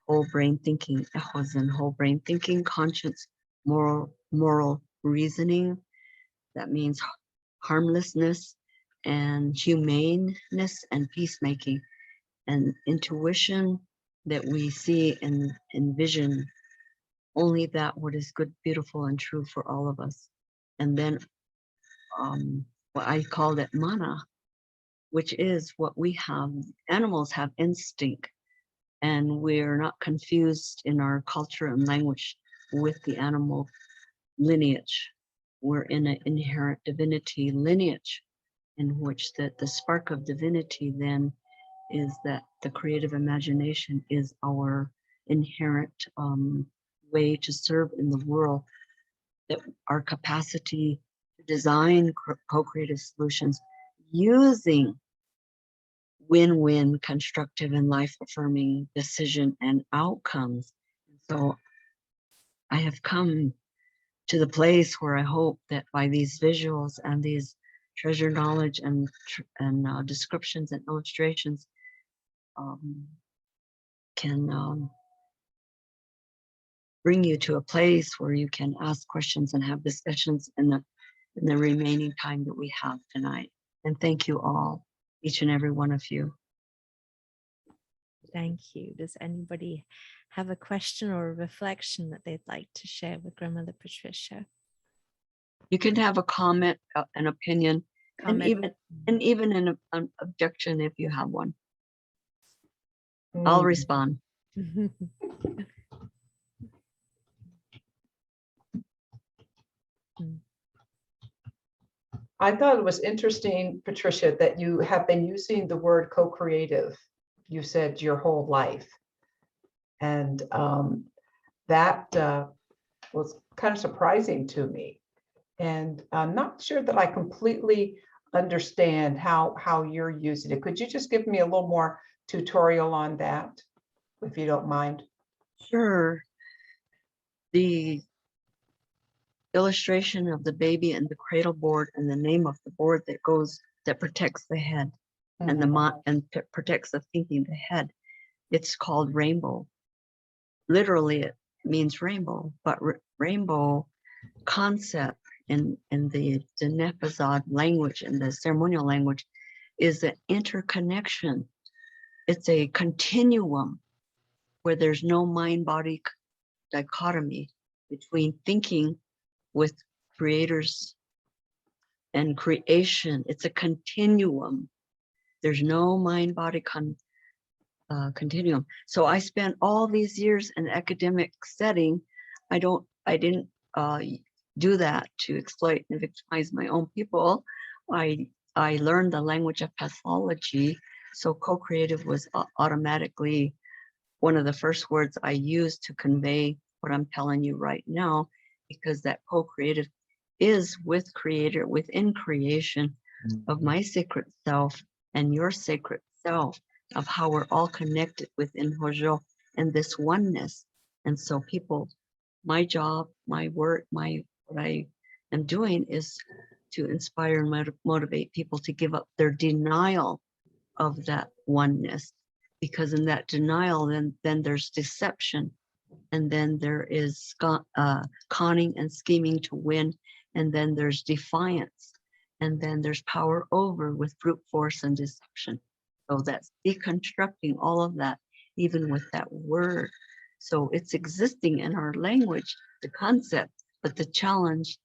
whole brain thinking, whole brain thinking, conscience, moral reasoning. That means harmlessness and humaneness and peacemaking, and intuition that we see and envision only that what is good, beautiful, and true for all of us. And then what I call it mana, which is what we have. Animals have instinct, and we're not confused in our culture and language with the animal lineage. We're in an inherent divinity lineage, in which the spark of divinity then is that the creative imagination is our inherent way to serve in the world, that our capacity to design co-creative solutions using win-win, constructive, and life-affirming decision and outcomes. So I have come to the place where I hope that by these visuals and these treasure knowledge and descriptions and illustrations, can bring you to a place where you can ask questions and have discussions in the remaining time that we have tonight. And thank you all, each and every one of you. Thank you. Does anybody have a question or a reflection that they'd like to share with Grandmother Patricia? You can have a comment, an opinion, and even an objection if you have one. I'll respond. I thought it was interesting, Patricia, that you have been using the word co-creative, you said, your whole life. And that was kind of surprising to me. And I'm not sure that I completely understand how you're using it. Could you just give me a little more tutorial on that, if you don't mind? Sure. The illustration of the baby and the cradle board and the name of the board that protects the head and the mind and protects the thinking, the head. It's called rainbow. Literally, it means rainbow, but rainbow concept in the Nepazad language and the ceremonial language is the interconnection. It's a continuum where there's no mind-body dichotomy between thinking with creators and creation. It's a continuum. There's no mind-body continuum. So I spent all these years in academic setting. I didn't do that to exploit and victimize my own people. I learned the language of pathology. So co-creative was automatically one of the first words I used to convey what I'm telling you right now, because that co-creative is with creator, within creation of my sacred self and your sacred self, of how we're all connected within Hojo and this oneness. And so people, my job, my work, what I am doing is to inspire and motivate people to give up their denial of that oneness, because in that denial, then there's deception, and then there is conning and scheming to win, and then there's defiance, and then there's power over with brute force and deception. So that's deconstructing all of that, even with that word. So it's existing in our language, the concept, but the challenge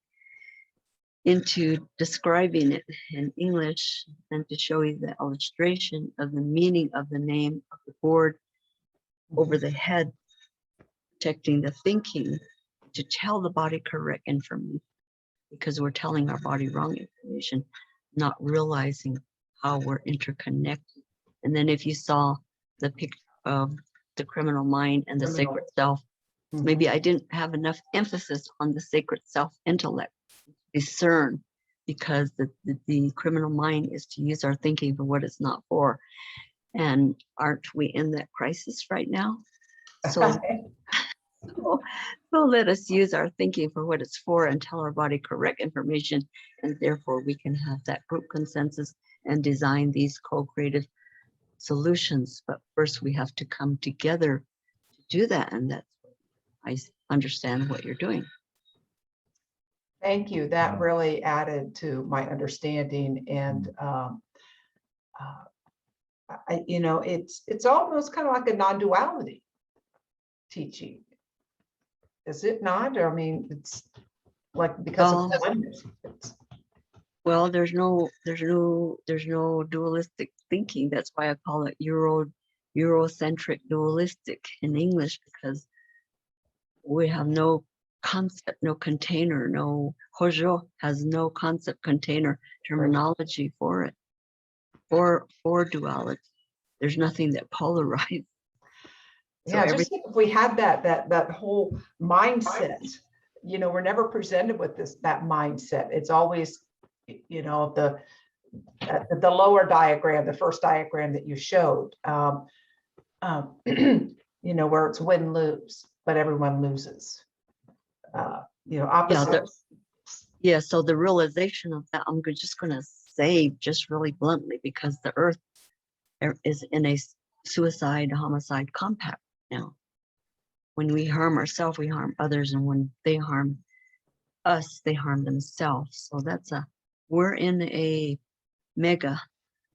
into describing it in English and to show you the illustration of the meaning of the name of the board over the head, protecting the thinking, to tell the body correct information, because we're telling our body wrong information, not realizing how we're interconnected. And then if you saw the picture of the criminal mind and the sacred self, maybe I didn't have enough emphasis on the sacred self intellect, discern, because the criminal mind is to use our thinking for what it's not for. And aren't we in that crisis right now? So let us use our thinking for what it's for and tell our body correct information, and therefore we can have that group consensus and design these co-creative solutions. But first we have to come together to do that, and that's I understand what you're doing. Thank you. That really added to my understanding. And it's almost kind of like a non-duality teaching, is it not? Or I mean, it's like because of oneness. Well, there's no dualistic thinking. That's why I call it Eurocentric dualistic in English, because we have no concept, no container, no Hojo has no concept, container, terminology for it, for duality. There's nothing that polarizes. Yeah, so just if we had that whole mindset, we're never presented with that mindset. It's always, the lower diagram, the first diagram that you showed, where it's win-lose, but everyone loses. Opposite. Yeah, so the realization of that, I'm just going to say just really bluntly, because the earth is in a suicide, homicide compact now. When we harm ourselves, we harm others, and when they harm us, they harm themselves. So we're in a mega.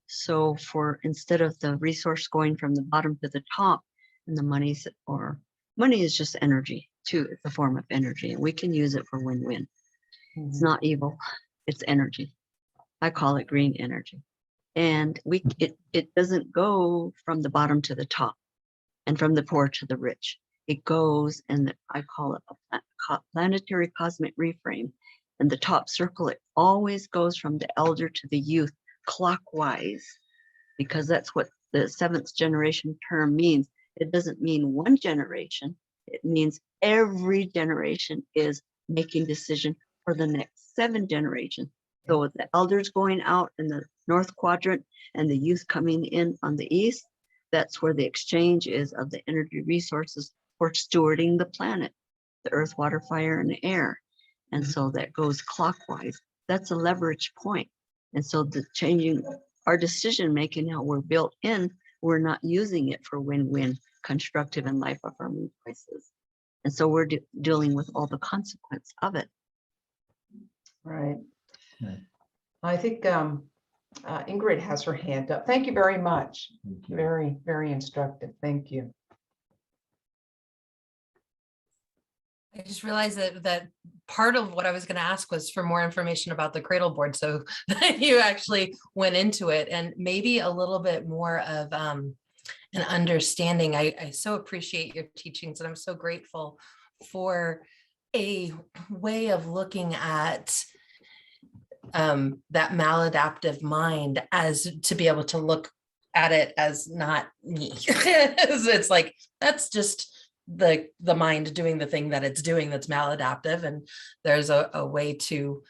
So instead of the resource going from the bottom to the top, and the money is just energy too. It's a form of energy, and we can use it for win-win. It's not evil, it's energy. I call it green energy. And it doesn't go from the bottom to the top and from the poor to the rich. It goes, and I call it a planetary cosmic reframe. And the top circle, it always goes from the elder to the youth clockwise, because that's what the seventh generation term means. It doesn't mean one generation. It means every generation is making decision for the next 7 generations. So with the elders going out in the north quadrant and the youth coming in on the east, that's where the exchange is of the energy resources for stewarding the planet, the earth, water, fire, and air. And so that goes clockwise. That's a leverage point. And so the changing our decision making, how we're built in, we're not using it for win-win, constructive, and life affirming choices. And so we're dealing with all the consequence of it. Right. Right. I think Ingrid has her hand up. Thank you very much. Thank you. Very, very instructive. Thank you. I just realized that part of what I was going to ask was for more information about the cradle board. So you actually went into it, and maybe a little bit more of an understanding. I so appreciate your teachings, and I'm so grateful for a way of looking at that maladaptive mind, as to be able to look at it as not me. It's like, that's just the mind doing the thing that it's doing that's maladaptive, and there's a way to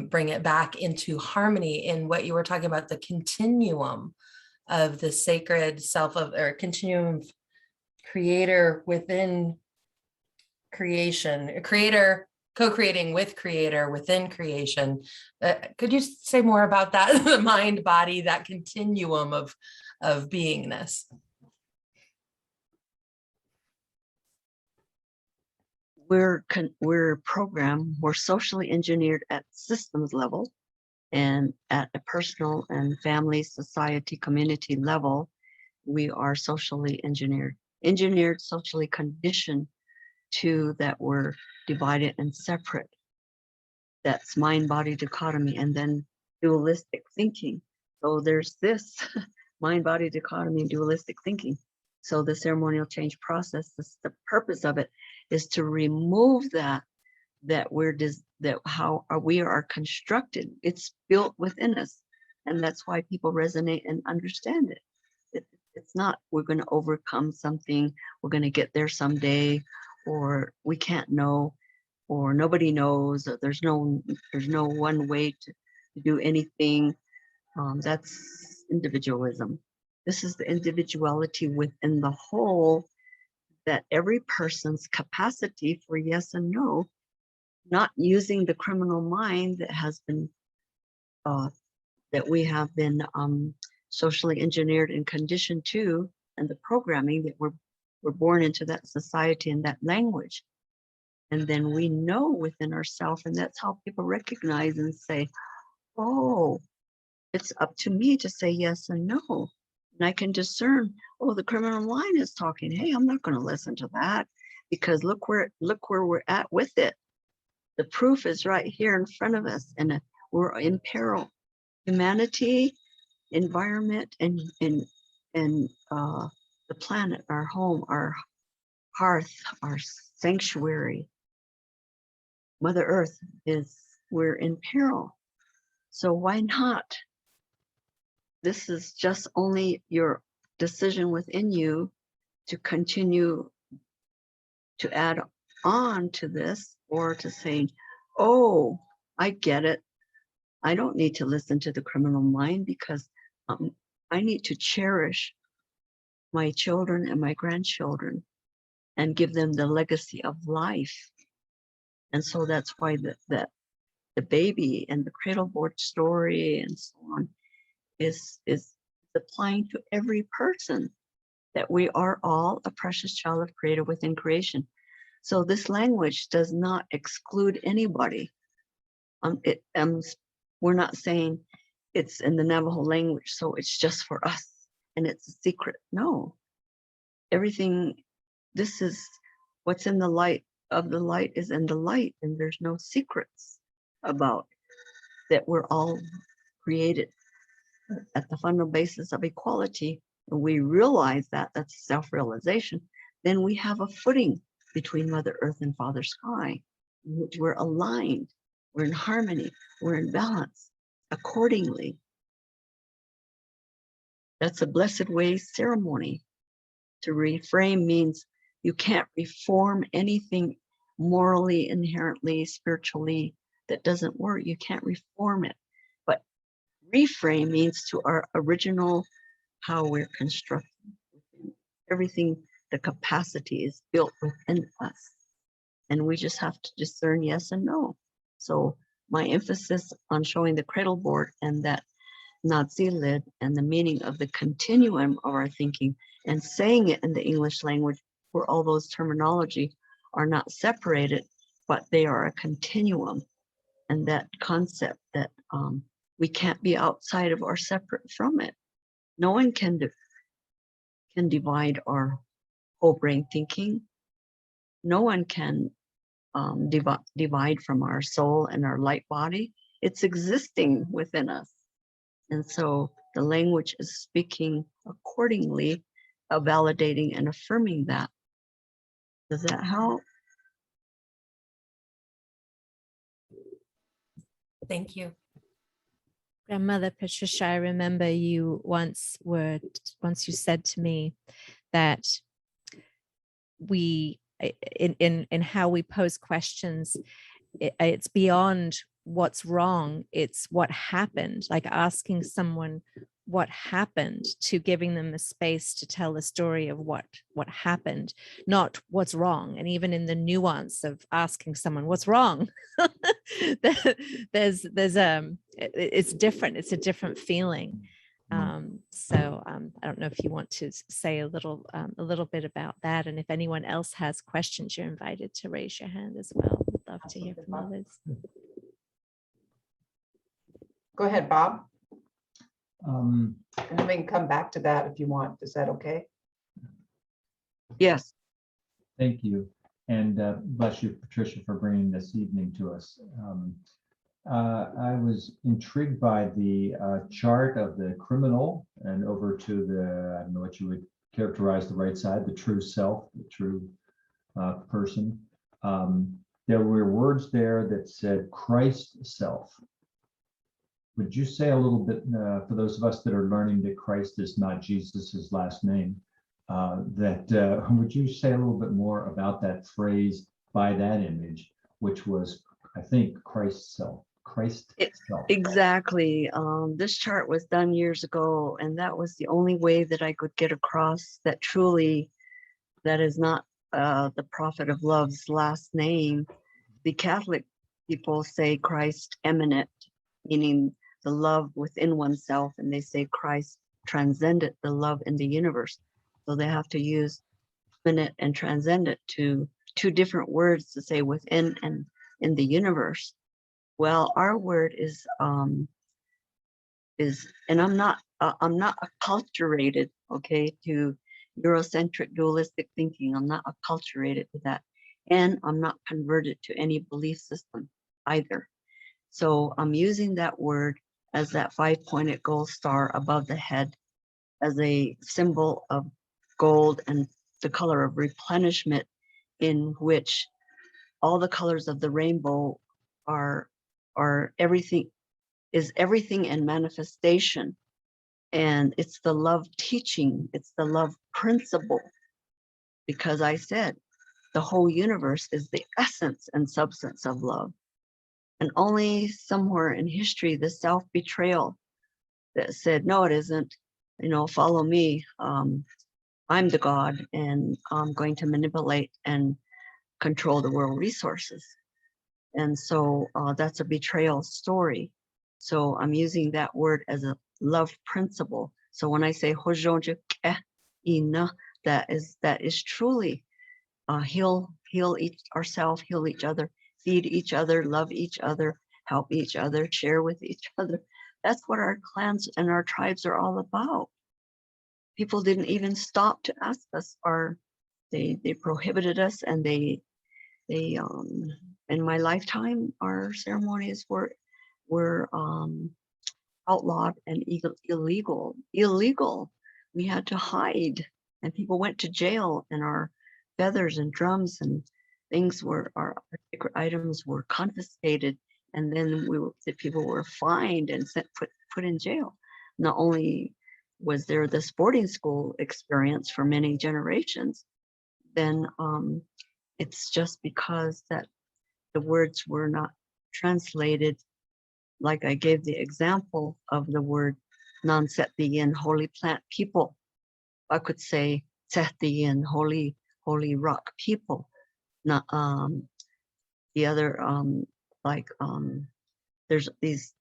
bring it back into harmony in what you were talking about, the continuum of the sacred self or continuum of creator within creation, creator co-creating with creator within creation. Could you say more about that? The mind body, that continuum of beingness. We're programmed, we're socially engineered at systems level, and at a personal and family, society, community level, we are socially engineered, socially conditioned to that we're divided and separate. That's mind-body dichotomy, and then dualistic thinking. So there's this mind-body dichotomy and dualistic thinking. So the ceremonial change process, the purpose of it is to remove that how we are constructed. It's built within us, and that's why people resonate and understand it. It's not we're going to overcome something, we're going to get there someday, or we can't know, or nobody knows, or there's no one way to do anything. That's individualism. This is the individuality within the whole, that every person's capacity for yes and no, not using the criminal mind that has been that we have been socially engineered and conditioned to, and the programming that we're born into that society and that language. And then we know within ourselves, and that's how people recognize and say, oh, it's up to me to say yes and no. And I can discern, oh, the criminal mind is talking. Hey, I'm not going to listen to that, because look where we're at with it. The proof is right here in front of us, and we're in peril. Humanity, environment, and the planet, our home, our hearth, our sanctuary, Mother Earth, we're in peril. So why not? This is just only your decision within you to continue to add on to this, or to say, oh, I get it. I don't need to listen to the criminal mind, because I need to cherish my children and my grandchildren and give them the legacy of life. And so that's why the baby and the cradle board story and so on is applying to every person. that we are all a precious child of Creator within creation. So this language does not exclude anybody. We're not saying it's in the Navajo language, so it's just for us and it's a secret. No, everything, this is what's in the light of the light is in the light, and there's no secrets about that. We're all created at the fundamental basis of equality, and we realize that that's self-realization. Then we have a footing between Mother Earth and Father Sky, in which we're aligned, we're in harmony, we're in balance accordingly. That's a blessed way ceremony. To reframe means you can't reform anything morally, inherently, spiritually that doesn't work. You can't reform it. But reframe means to our original, how we're constructed. Everything, the capacity is built within us. And we just have to discern yes and no. So my emphasis on showing the cradle board and that Nazi lid and the meaning of the continuum of our thinking and saying it in the English language where all those terminology are not separated, but they are a continuum. And that concept that we can't be outside of or separate from it. No one can divide our whole brain thinking. No one can divide from our soul and our light body. It's existing within us. And so the language is speaking accordingly, validating and affirming that. Does that help? Thank you. Grandmother Patricia, I remember you once you said to me that we, in how we pose questions, it's beyond what's wrong, it's what happened, like asking someone what happened to giving them the space to tell the story of what happened, not what's wrong. And even in the nuance of asking someone what's wrong, there's it's different, it's a different feeling. So I don't know if you want to say a little bit about that, and if anyone else has questions, you're invited to raise your hand as well. I'd love to hear from others. Go ahead, Bob. Um, And then we can come back to that if you want. Is that okay? Yes. Thank you. And bless you, Patricia, for bringing this evening to us. I was intrigued by the chart of the criminal and over to the, I don't know what you would characterize the right side, the true self, the true person. There were words there that said Christ self. Would you say a little bit, for those of us that are learning that Christ is not Jesus's last name, would you say a little bit more about that phrase by that image, which was, I think, Christ self, Christ self. Exactly. This chart was done years ago, and that was the only way that I could get across that truly that is not the prophet of love's last name. The Catholic people say Christ eminent, meaning the love within oneself, and they say Christ transcendent, the love in the universe. So they have to use eminent and transcendent to two different words to say within and in the universe. Well, our word is, and I'm not acculturated, okay, to Eurocentric dualistic thinking. I'm not acculturated to that, and I'm not converted to any belief system either. So I'm using that word as that 5-pointed gold star above the head as a symbol of gold and the color of replenishment, in which all the colors of the rainbow are everything in manifestation. And it's the love teaching, it's the love principle, because I said the whole universe is the essence and substance of love. And only somewhere in history, the self-betrayal that said, no, it isn't, follow me. I'm the God, and I'm going to manipulate and control the world resources. And so that's a betrayal story. So I'm using that word as a love principle. So when I say, ina, that is truly heal ourselves, heal each other, feed each other, love each other, help each other, share with each other. That's what our clans and our tribes are all about. People didn't even stop to ask us, or they prohibited us, and they in my lifetime, our ceremonies were outlawed and illegal. We had to hide, and people went to jail, and our feathers and drums and things our sacred items were confiscated, and then the people were fined and put in jail. Not only was there this boarding school experience for many generations, then it's just because that the words were not translated. Like I gave the example of the word non-Sethian, holy plant people. I could say Sethian, holy rock people. Not the other there's these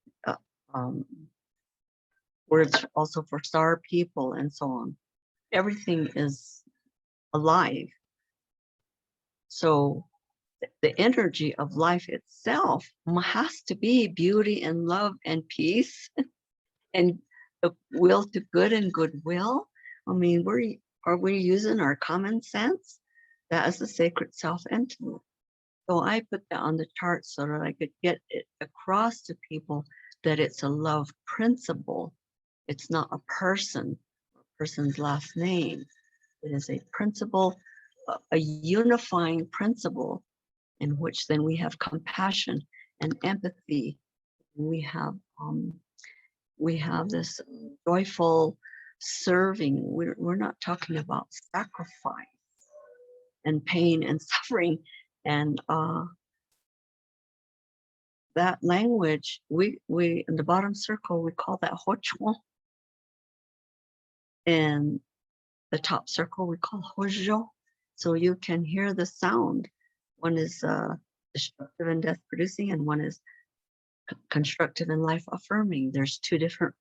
words also for star people and so on. Everything is alive. So the energy of life itself has to be beauty and love and peace and the will to good and goodwill. I mean, are we using our common sense? That is the sacred self-entity. So I put that on the chart so that I could get it across to people that it's a love principle. It's not a person's last name. It is a principle, a unifying principle, in which then we have compassion and empathy. We have this joyful serving. We're not talking about sacrifice and pain and suffering. And that language, we in the bottom circle, we call that hochuan. And the top circle we call hojo. So you can hear the sound. One is destructive and death producing, and one is constructive and life affirming. There's two different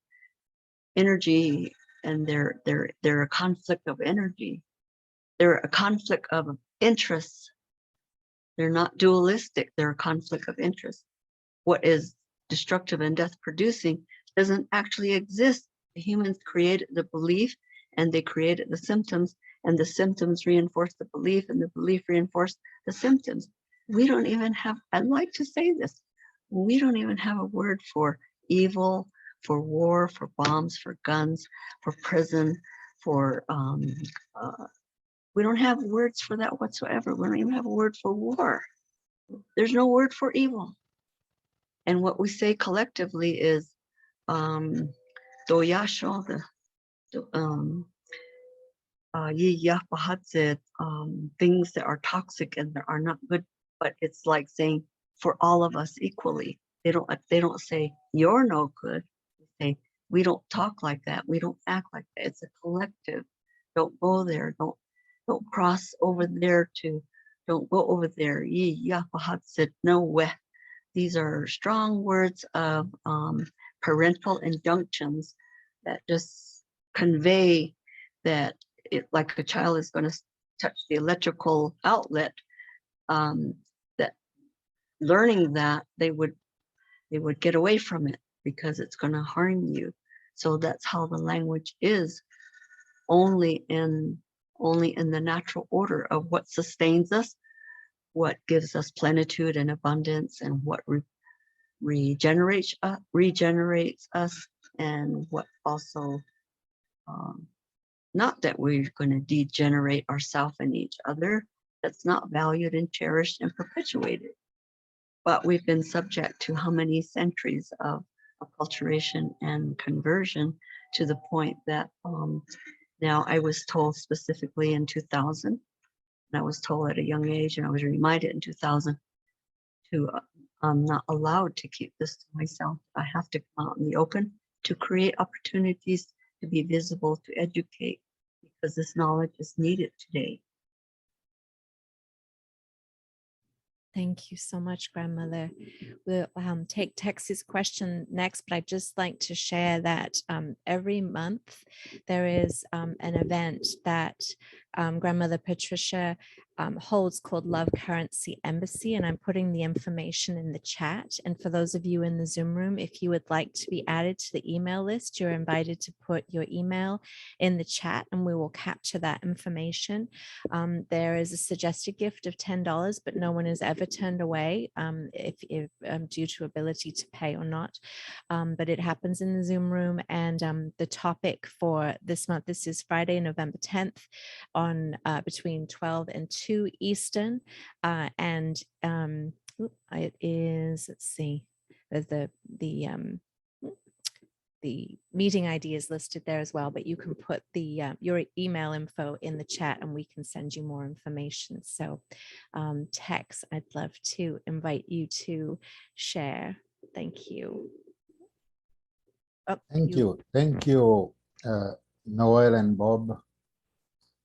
energy, and they're a conflict of energy. They're a conflict of interests. They're not dualistic. They're a conflict of interest. What is destructive and death producing doesn't actually exist. The humans created the belief, and they created the symptoms, and the symptoms reinforce the belief, and the belief reinforced the symptoms. We don't even have, I'd like to say this, we don't even have a word for evil, for war, for bombs, for guns, for prison, for, we don't have words for that whatsoever. We don't even have a word for war. There's no word for evil. And what we say collectively is, doyasho, things that are toxic and that are not good, but it's like saying for all of us equally. They don't say you're no good. They say we don't talk like that. We don't act like that. It's a collective. Don't go there. Don't cross over there don't go over there. No way. These are strong words of parental injunctions that just convey that like a child is going to touch the electrical outlet, that learning that they would get away from it because it's going to harm you. So that's how the language is, only in the natural order of what sustains us, what gives us plenitude and abundance, and what regenerates us, and what also not that we're going to degenerate ourselves and each other. That's not valued and cherished and perpetuated. But we've been subject to how many centuries of acculturation and conversion, to the point that now I was told specifically in 2000, and I was told at a young age, and I was reminded in 2000 to I'm not allowed to keep this to myself. I have to come out in the open to create opportunities to be visible, to educate, because this knowledge is needed today. Thank you so much, Grandmother. We'll take Tex's question next, but I'd just like to share that every month there is an event that Grandmother Patricia holds called Love Currency Embassy, and I'm putting the information in the chat. And for those of you in the Zoom room, if you would like to be added to the email list, you're invited to put your email in the chat and we will capture that information. There is a suggested gift of $10, but no one is ever turned away if due to ability to pay or not. But it happens in the Zoom room, and the topic for this month, this is Friday, November 10th, on between 12 and 2 Eastern, and it is, let's see, the meeting ID is listed there as well, but you can put the your email info in the chat and we can send you more information. So Tex, I'd love to invite you to share. Thank you. Oh, Thank you, Noel and Bob,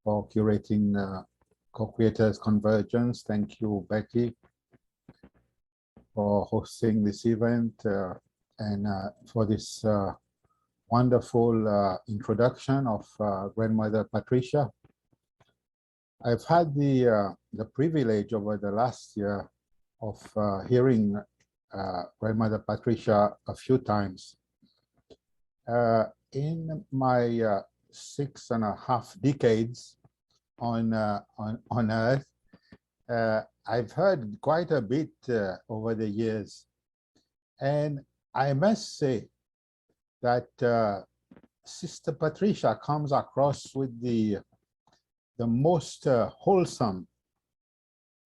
for curating Co-Creators Convergence. Thank you, Becky, for hosting this event and for this wonderful introduction of Grandmother Patricia. I've had the privilege over the last year of hearing Grandmother Patricia a few times. In my 6.5 decades on Earth, I've heard quite a bit over the years, and I must say that Sister Patricia comes across with the most wholesome.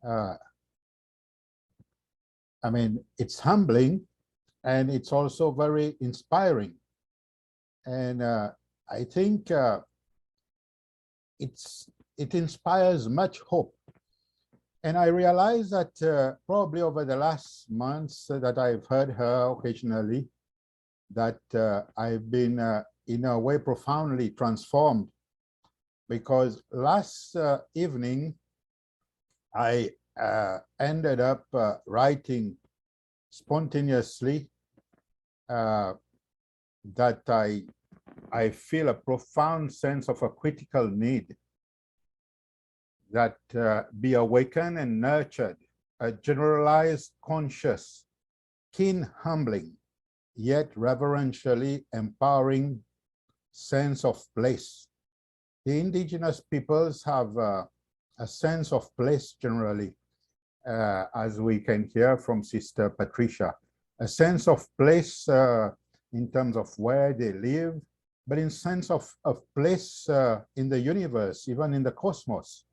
I mean, it's humbling, and it's also very inspiring. And I think it inspires much hope. And I realize that probably over the last months that I've heard her occasionally, that I've been in a way profoundly transformed, because last evening I ended up writing spontaneously that I feel a profound sense of a critical need that be awakened and nurtured, a generalized, conscious, keen, humbling, yet reverentially empowering sense of place. The indigenous peoples have a sense of place generally, as we can hear from Sister Patricia, a sense of place in terms of where they live, but in sense of place in the universe, even in the cosmos.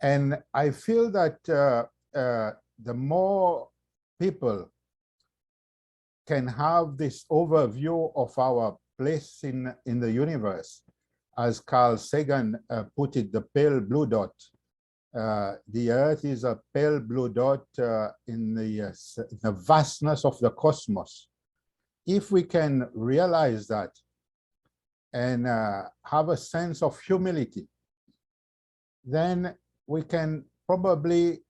And I feel that the more people can have this overview of our place in the universe, as Carl Sagan put it, the pale blue dot. The Earth is a pale blue dot in the vastness of the cosmos. If we can realize that and have a sense of humility, then we can probably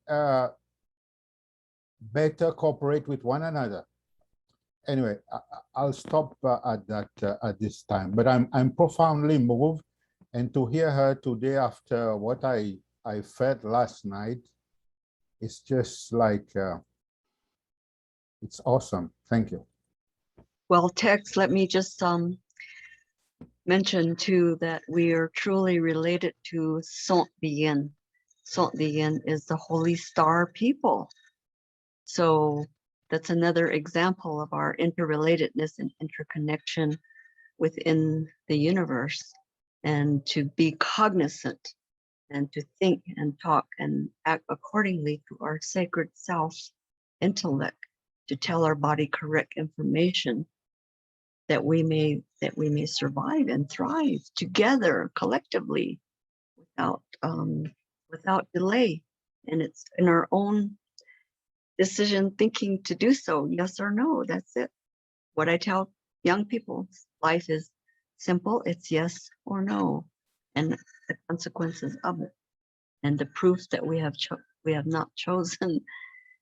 better cooperate with one another. Anyway, I'll stop at that at this time. But I'm profoundly moved, and to hear her today after what I felt last night, it's just like it's awesome. Thank you. Well, Tex, let me just mention too that we are truly related to Sont Bien. Sont Bien is the Holy Star people. So that's another example of our interrelatedness and interconnection within the universe, and to be cognizant and to think and talk and act accordingly to our sacred self intellect, to tell our body correct information that we may survive and thrive together collectively without delay. And it's in our own decision thinking to do so, yes or no. That's it. What I tell young people, life is simple. It's yes or no, and the consequences of it, and the proofs that we have not chosen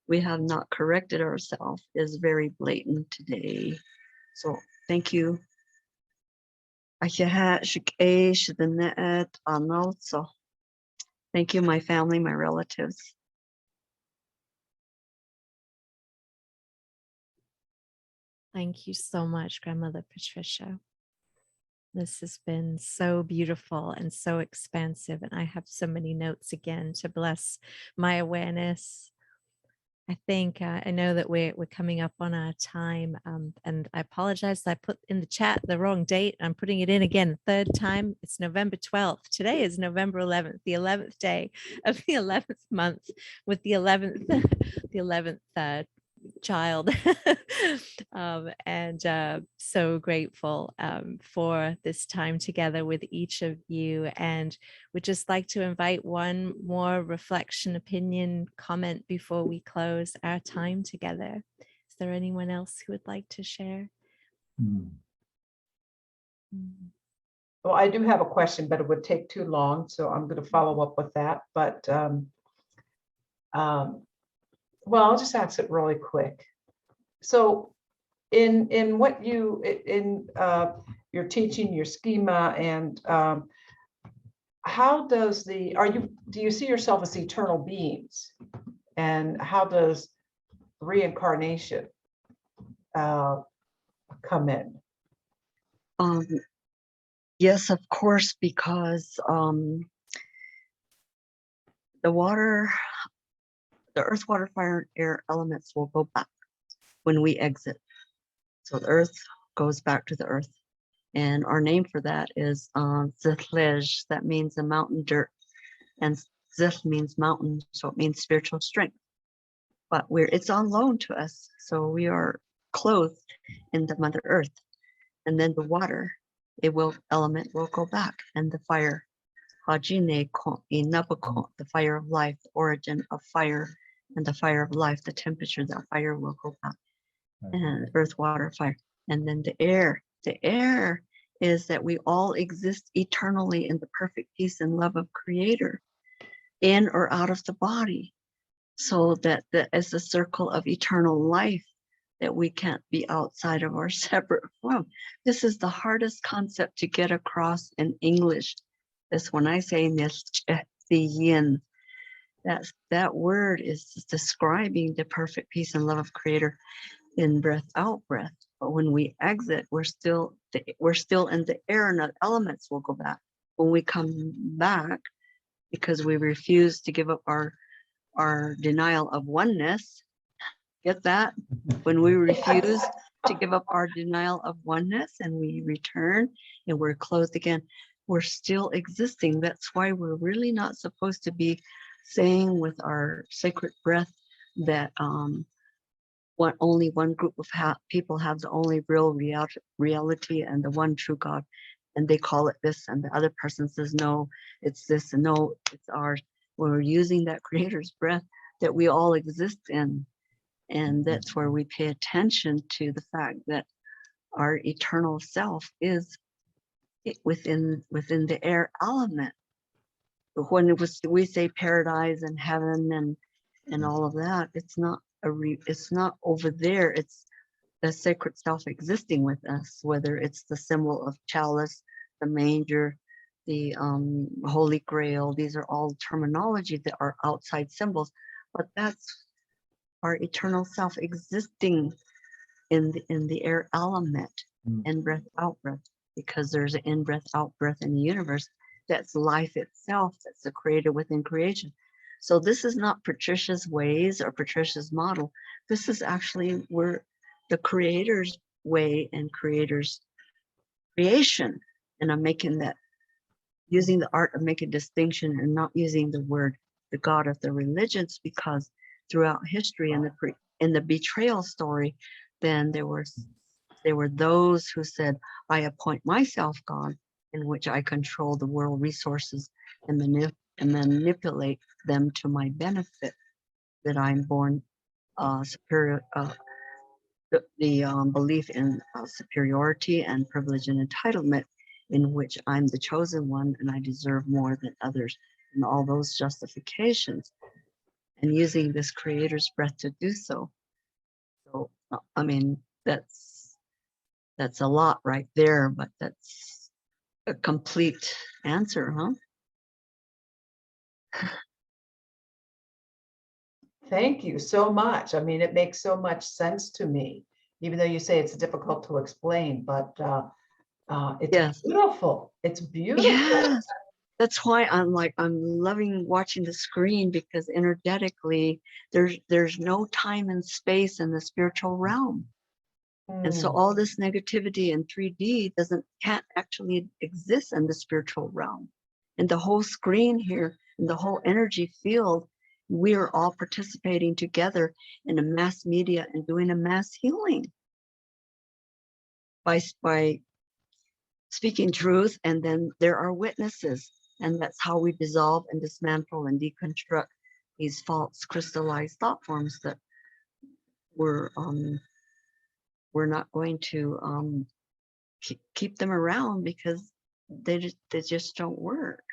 we have not corrected ourselves is very blatant today. So thank you. Thank you, my family, my relatives. Thank you so much, Grandmother Patricia. This has been so beautiful and so expansive, and I have so many notes again to bless my awareness. I think I know that we're coming up on our time, and I apologize that I put in the chat the wrong date. I'm putting it in again, third time. It's November 12th. Today is November 11th, the 11th day of the 11th month with the 11th, the 11th child. So grateful for this time together with each of you, and would just like to invite one more reflection, opinion, comment before we close our time together. Is there anyone else who would like to share? Well, I do have a question, but it would take too long, so I'm going to follow up with that. But well, I'll just ask it really quick. So in what you, your teaching, your schema, and how does do you see yourself as eternal beings? And how does reincarnation come in? Yes, of course, because the earth, water, fire, and air elements will go back when we exit. So the earth goes back to the earth. And our name for that is Zithlej. That means the mountain dirt. And Zith means mountain, so it means spiritual strength. But it's on loan to us. So we are clothed in the Mother Earth. And then the water, element will go back. And the fire, Hajine Inabako, the fire of life, the origin of fire, and the fire of life, the temperature of that fire will go back. And earth, water, fire. And then the air is that we all exist eternally in the perfect peace and love of Creator, in or out of the body. So that as the circle of eternal life, that we can't be outside of our separate form. This is the hardest concept to get across in English. This when I say yin, that word is describing the perfect peace and love of Creator in breath, out breath. But when we exit, we're still in the air, and the elements will go back. When we come back, because we refuse to give up our denial of oneness, get that? When we refuse to give up our denial of oneness and we return and we're clothed again, we're still existing. That's why we're really not supposed to be saying with our sacred breath that only one group of people have the only real reality and the one true God, and they call it this, and the other person says no, it's this, and no, it's ours. We're using that Creator's breath that we all exist in, and that's where we pay attention to the fact that our eternal self is within the air element. When we say paradise and heaven and all of that, it's not over there. It's the sacred self existing with us, whether it's the symbol of chalice, the manger, the Holy Grail. These are all terminology that are outside symbols, but that's our eternal self existing in the air element, in breath, out breath, because there's an in breath, out breath in the universe. That's life itself. That's the creator within creation. So this is not Patricia's ways or Patricia's model. This is actually the Creator's way and Creator's creation. And I'm using the art of making distinction and not using the word, the God of the religions, because throughout history in the betrayal story, then there were those who said, I appoint myself God, in which I control the world resources and manipulate them to my benefit, that I'm born superior, the belief in superiority and privilege and entitlement, in which I'm the chosen one and I deserve more than others, and all those justifications. and using this creator's breath to do so. So, I mean, that's a lot right there, but that's a complete answer, huh? Thank you so much. I mean, it makes so much sense to me, even though you say it's difficult to explain, but it's Yes. beautiful. It's beautiful. Yes. That's why I'm loving watching the screen, because energetically there's no time and space in the spiritual realm. And so Mm. all this negativity in 3D can't actually exist in the spiritual realm. And the whole screen here and the whole energy field, we are all participating together in a mass media and doing a mass healing by speaking truth. And then there are witnesses, and that's how we dissolve and dismantle and deconstruct these false crystallized thought forms that we're not going to keep them around, because they just don't work.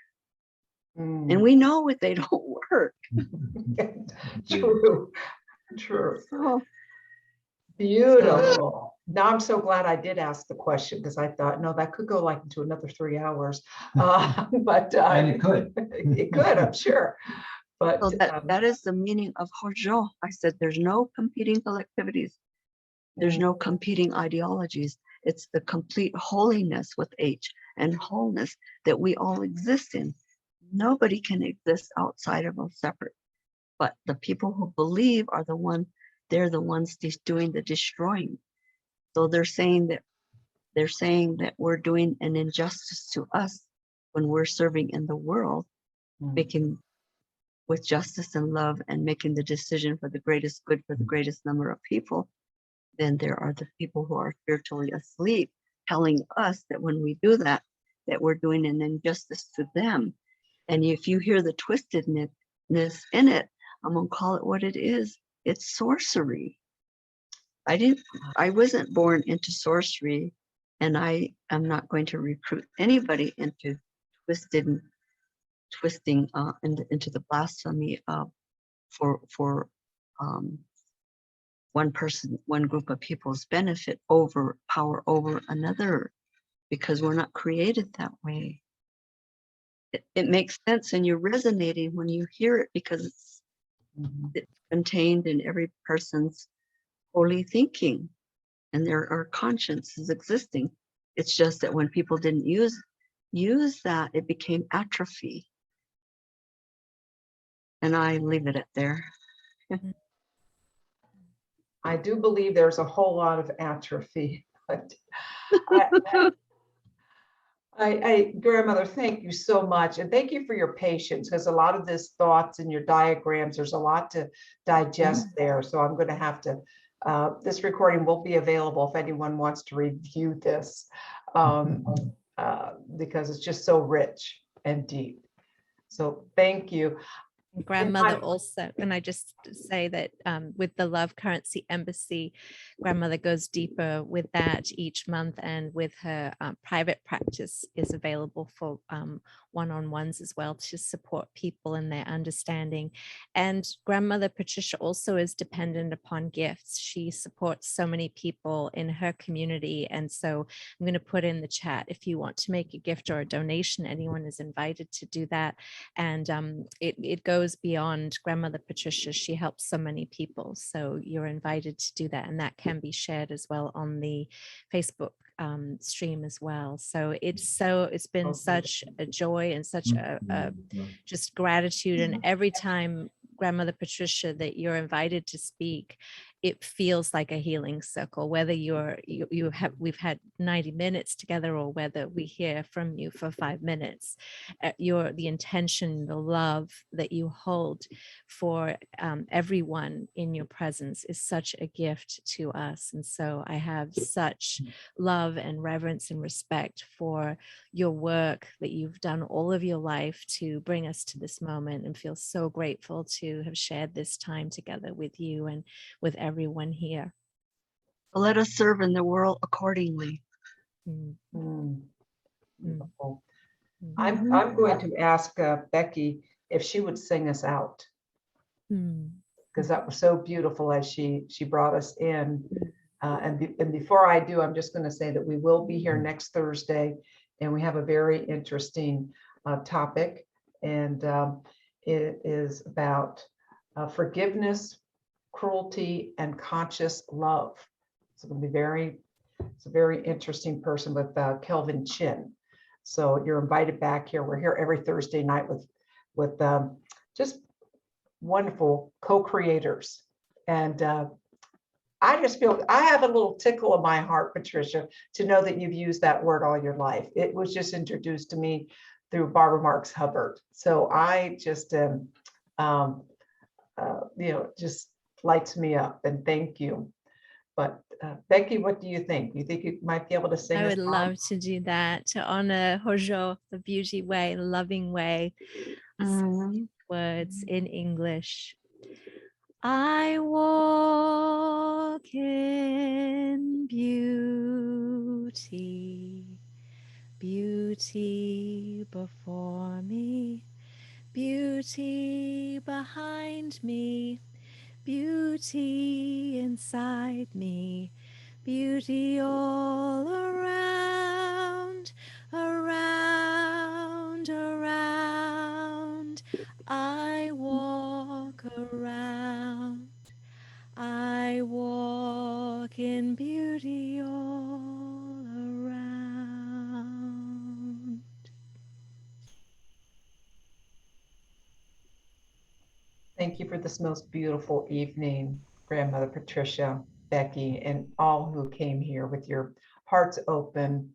Mm. And we know what they don't work. True. True. So, Beautiful. Now I'm so glad I did ask the question, because I thought, no, that could go like into another 3 hours. But And it could. it could, I'm sure. But so that is the meaning of Hojo. I said there's no competing collectivities. There's no competing ideologies. It's the complete holiness with H and wholeness that we all exist in. Nobody can exist outside of us separate. But the people who believe are they're the ones doing the destroying. So they're saying that we're doing an injustice to us when we're serving in the world, making with justice and love and making the decision for the greatest good for the greatest number of people. Then there are the people who are spiritually asleep, telling us that when we do that, that we're doing an injustice to them. And if you hear the twistedness in it, I'm gonna call it what it is. It's sorcery. I wasn't born into sorcery, and I am not going to recruit anybody into twisting into the blasphemy for one person, one group of people's benefit over power over another, because we're not created that way. It makes sense, and you're resonating when you hear it, because it's contained in every person's holy thinking, and there are consciences existing. It's just that when people didn't use that, it became atrophy. And I leave it at there. I do believe there's a whole lot of atrophy. But grandmother, thank you so much. And thank you for your patience, because a lot of this thoughts and your diagrams, there's a lot to digest there. So I'm going to have to, this recording will be available if anyone wants to review this, because it's just so rich and deep. So thank you. Grandmother also, and I just say that with the Love Currency Embassy, grandmother goes deeper with that each month, and with her private practice is available for one-on-ones as well, to support people in their understanding. And grandmother Patricia also is dependent upon gifts. She supports so many people in her community, and so I'm going to put in the chat, if you want to make a gift or a donation, anyone is invited to do that. And it goes beyond grandmother Patricia. She helps so many people, so you're invited to do that, and that can be shared as well on the Facebook stream as well. So it's been such a joy and such a just gratitude. And every time, grandmother Patricia, that you're invited to speak, it feels like a healing circle, whether we've had 90 minutes together, or whether we hear from you for 5 minutes. The intention, the love that you hold for everyone in your presence is such a gift to us. And so I have such love and reverence and respect for your work that you've done all of your life to bring us to this moment, and feel so grateful to have shared this time together with you and with everyone here. Let us serve in the world accordingly. Beautiful. I'm going to ask Becky if she would sing us out. because that was so beautiful as she brought us in. And before I do, I'm just going to say that we will be here next Thursday, and we have a very interesting topic, and it is about forgiveness, cruelty, and conscious love. It's going to be it's a very interesting person with Kelvin Chin. So you're invited back here. We're here every Thursday night with just wonderful co-creators. And I just feel I have a little tickle in my heart, Patricia, to know that you've used that word all your life. It was just introduced to me through Barbara Marx Hubbard. So I just just lights me up, and thank you. But Becky, what do you think? You think you might be able to sing? I us would off? love to do that, to honor Hojo, the beauty way, loving way. Words in English. I walk in beauty, beauty before me, beauty behind me, beauty inside me, beauty all around, around, around. I walk around. I walk in beauty all around. Thank you for this most beautiful evening, Grandmother Patricia, Becky, and all who came here with your hearts open.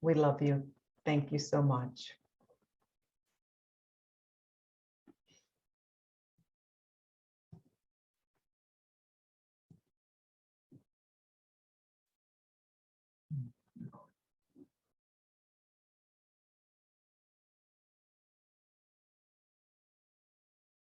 We love you. Thank you so much.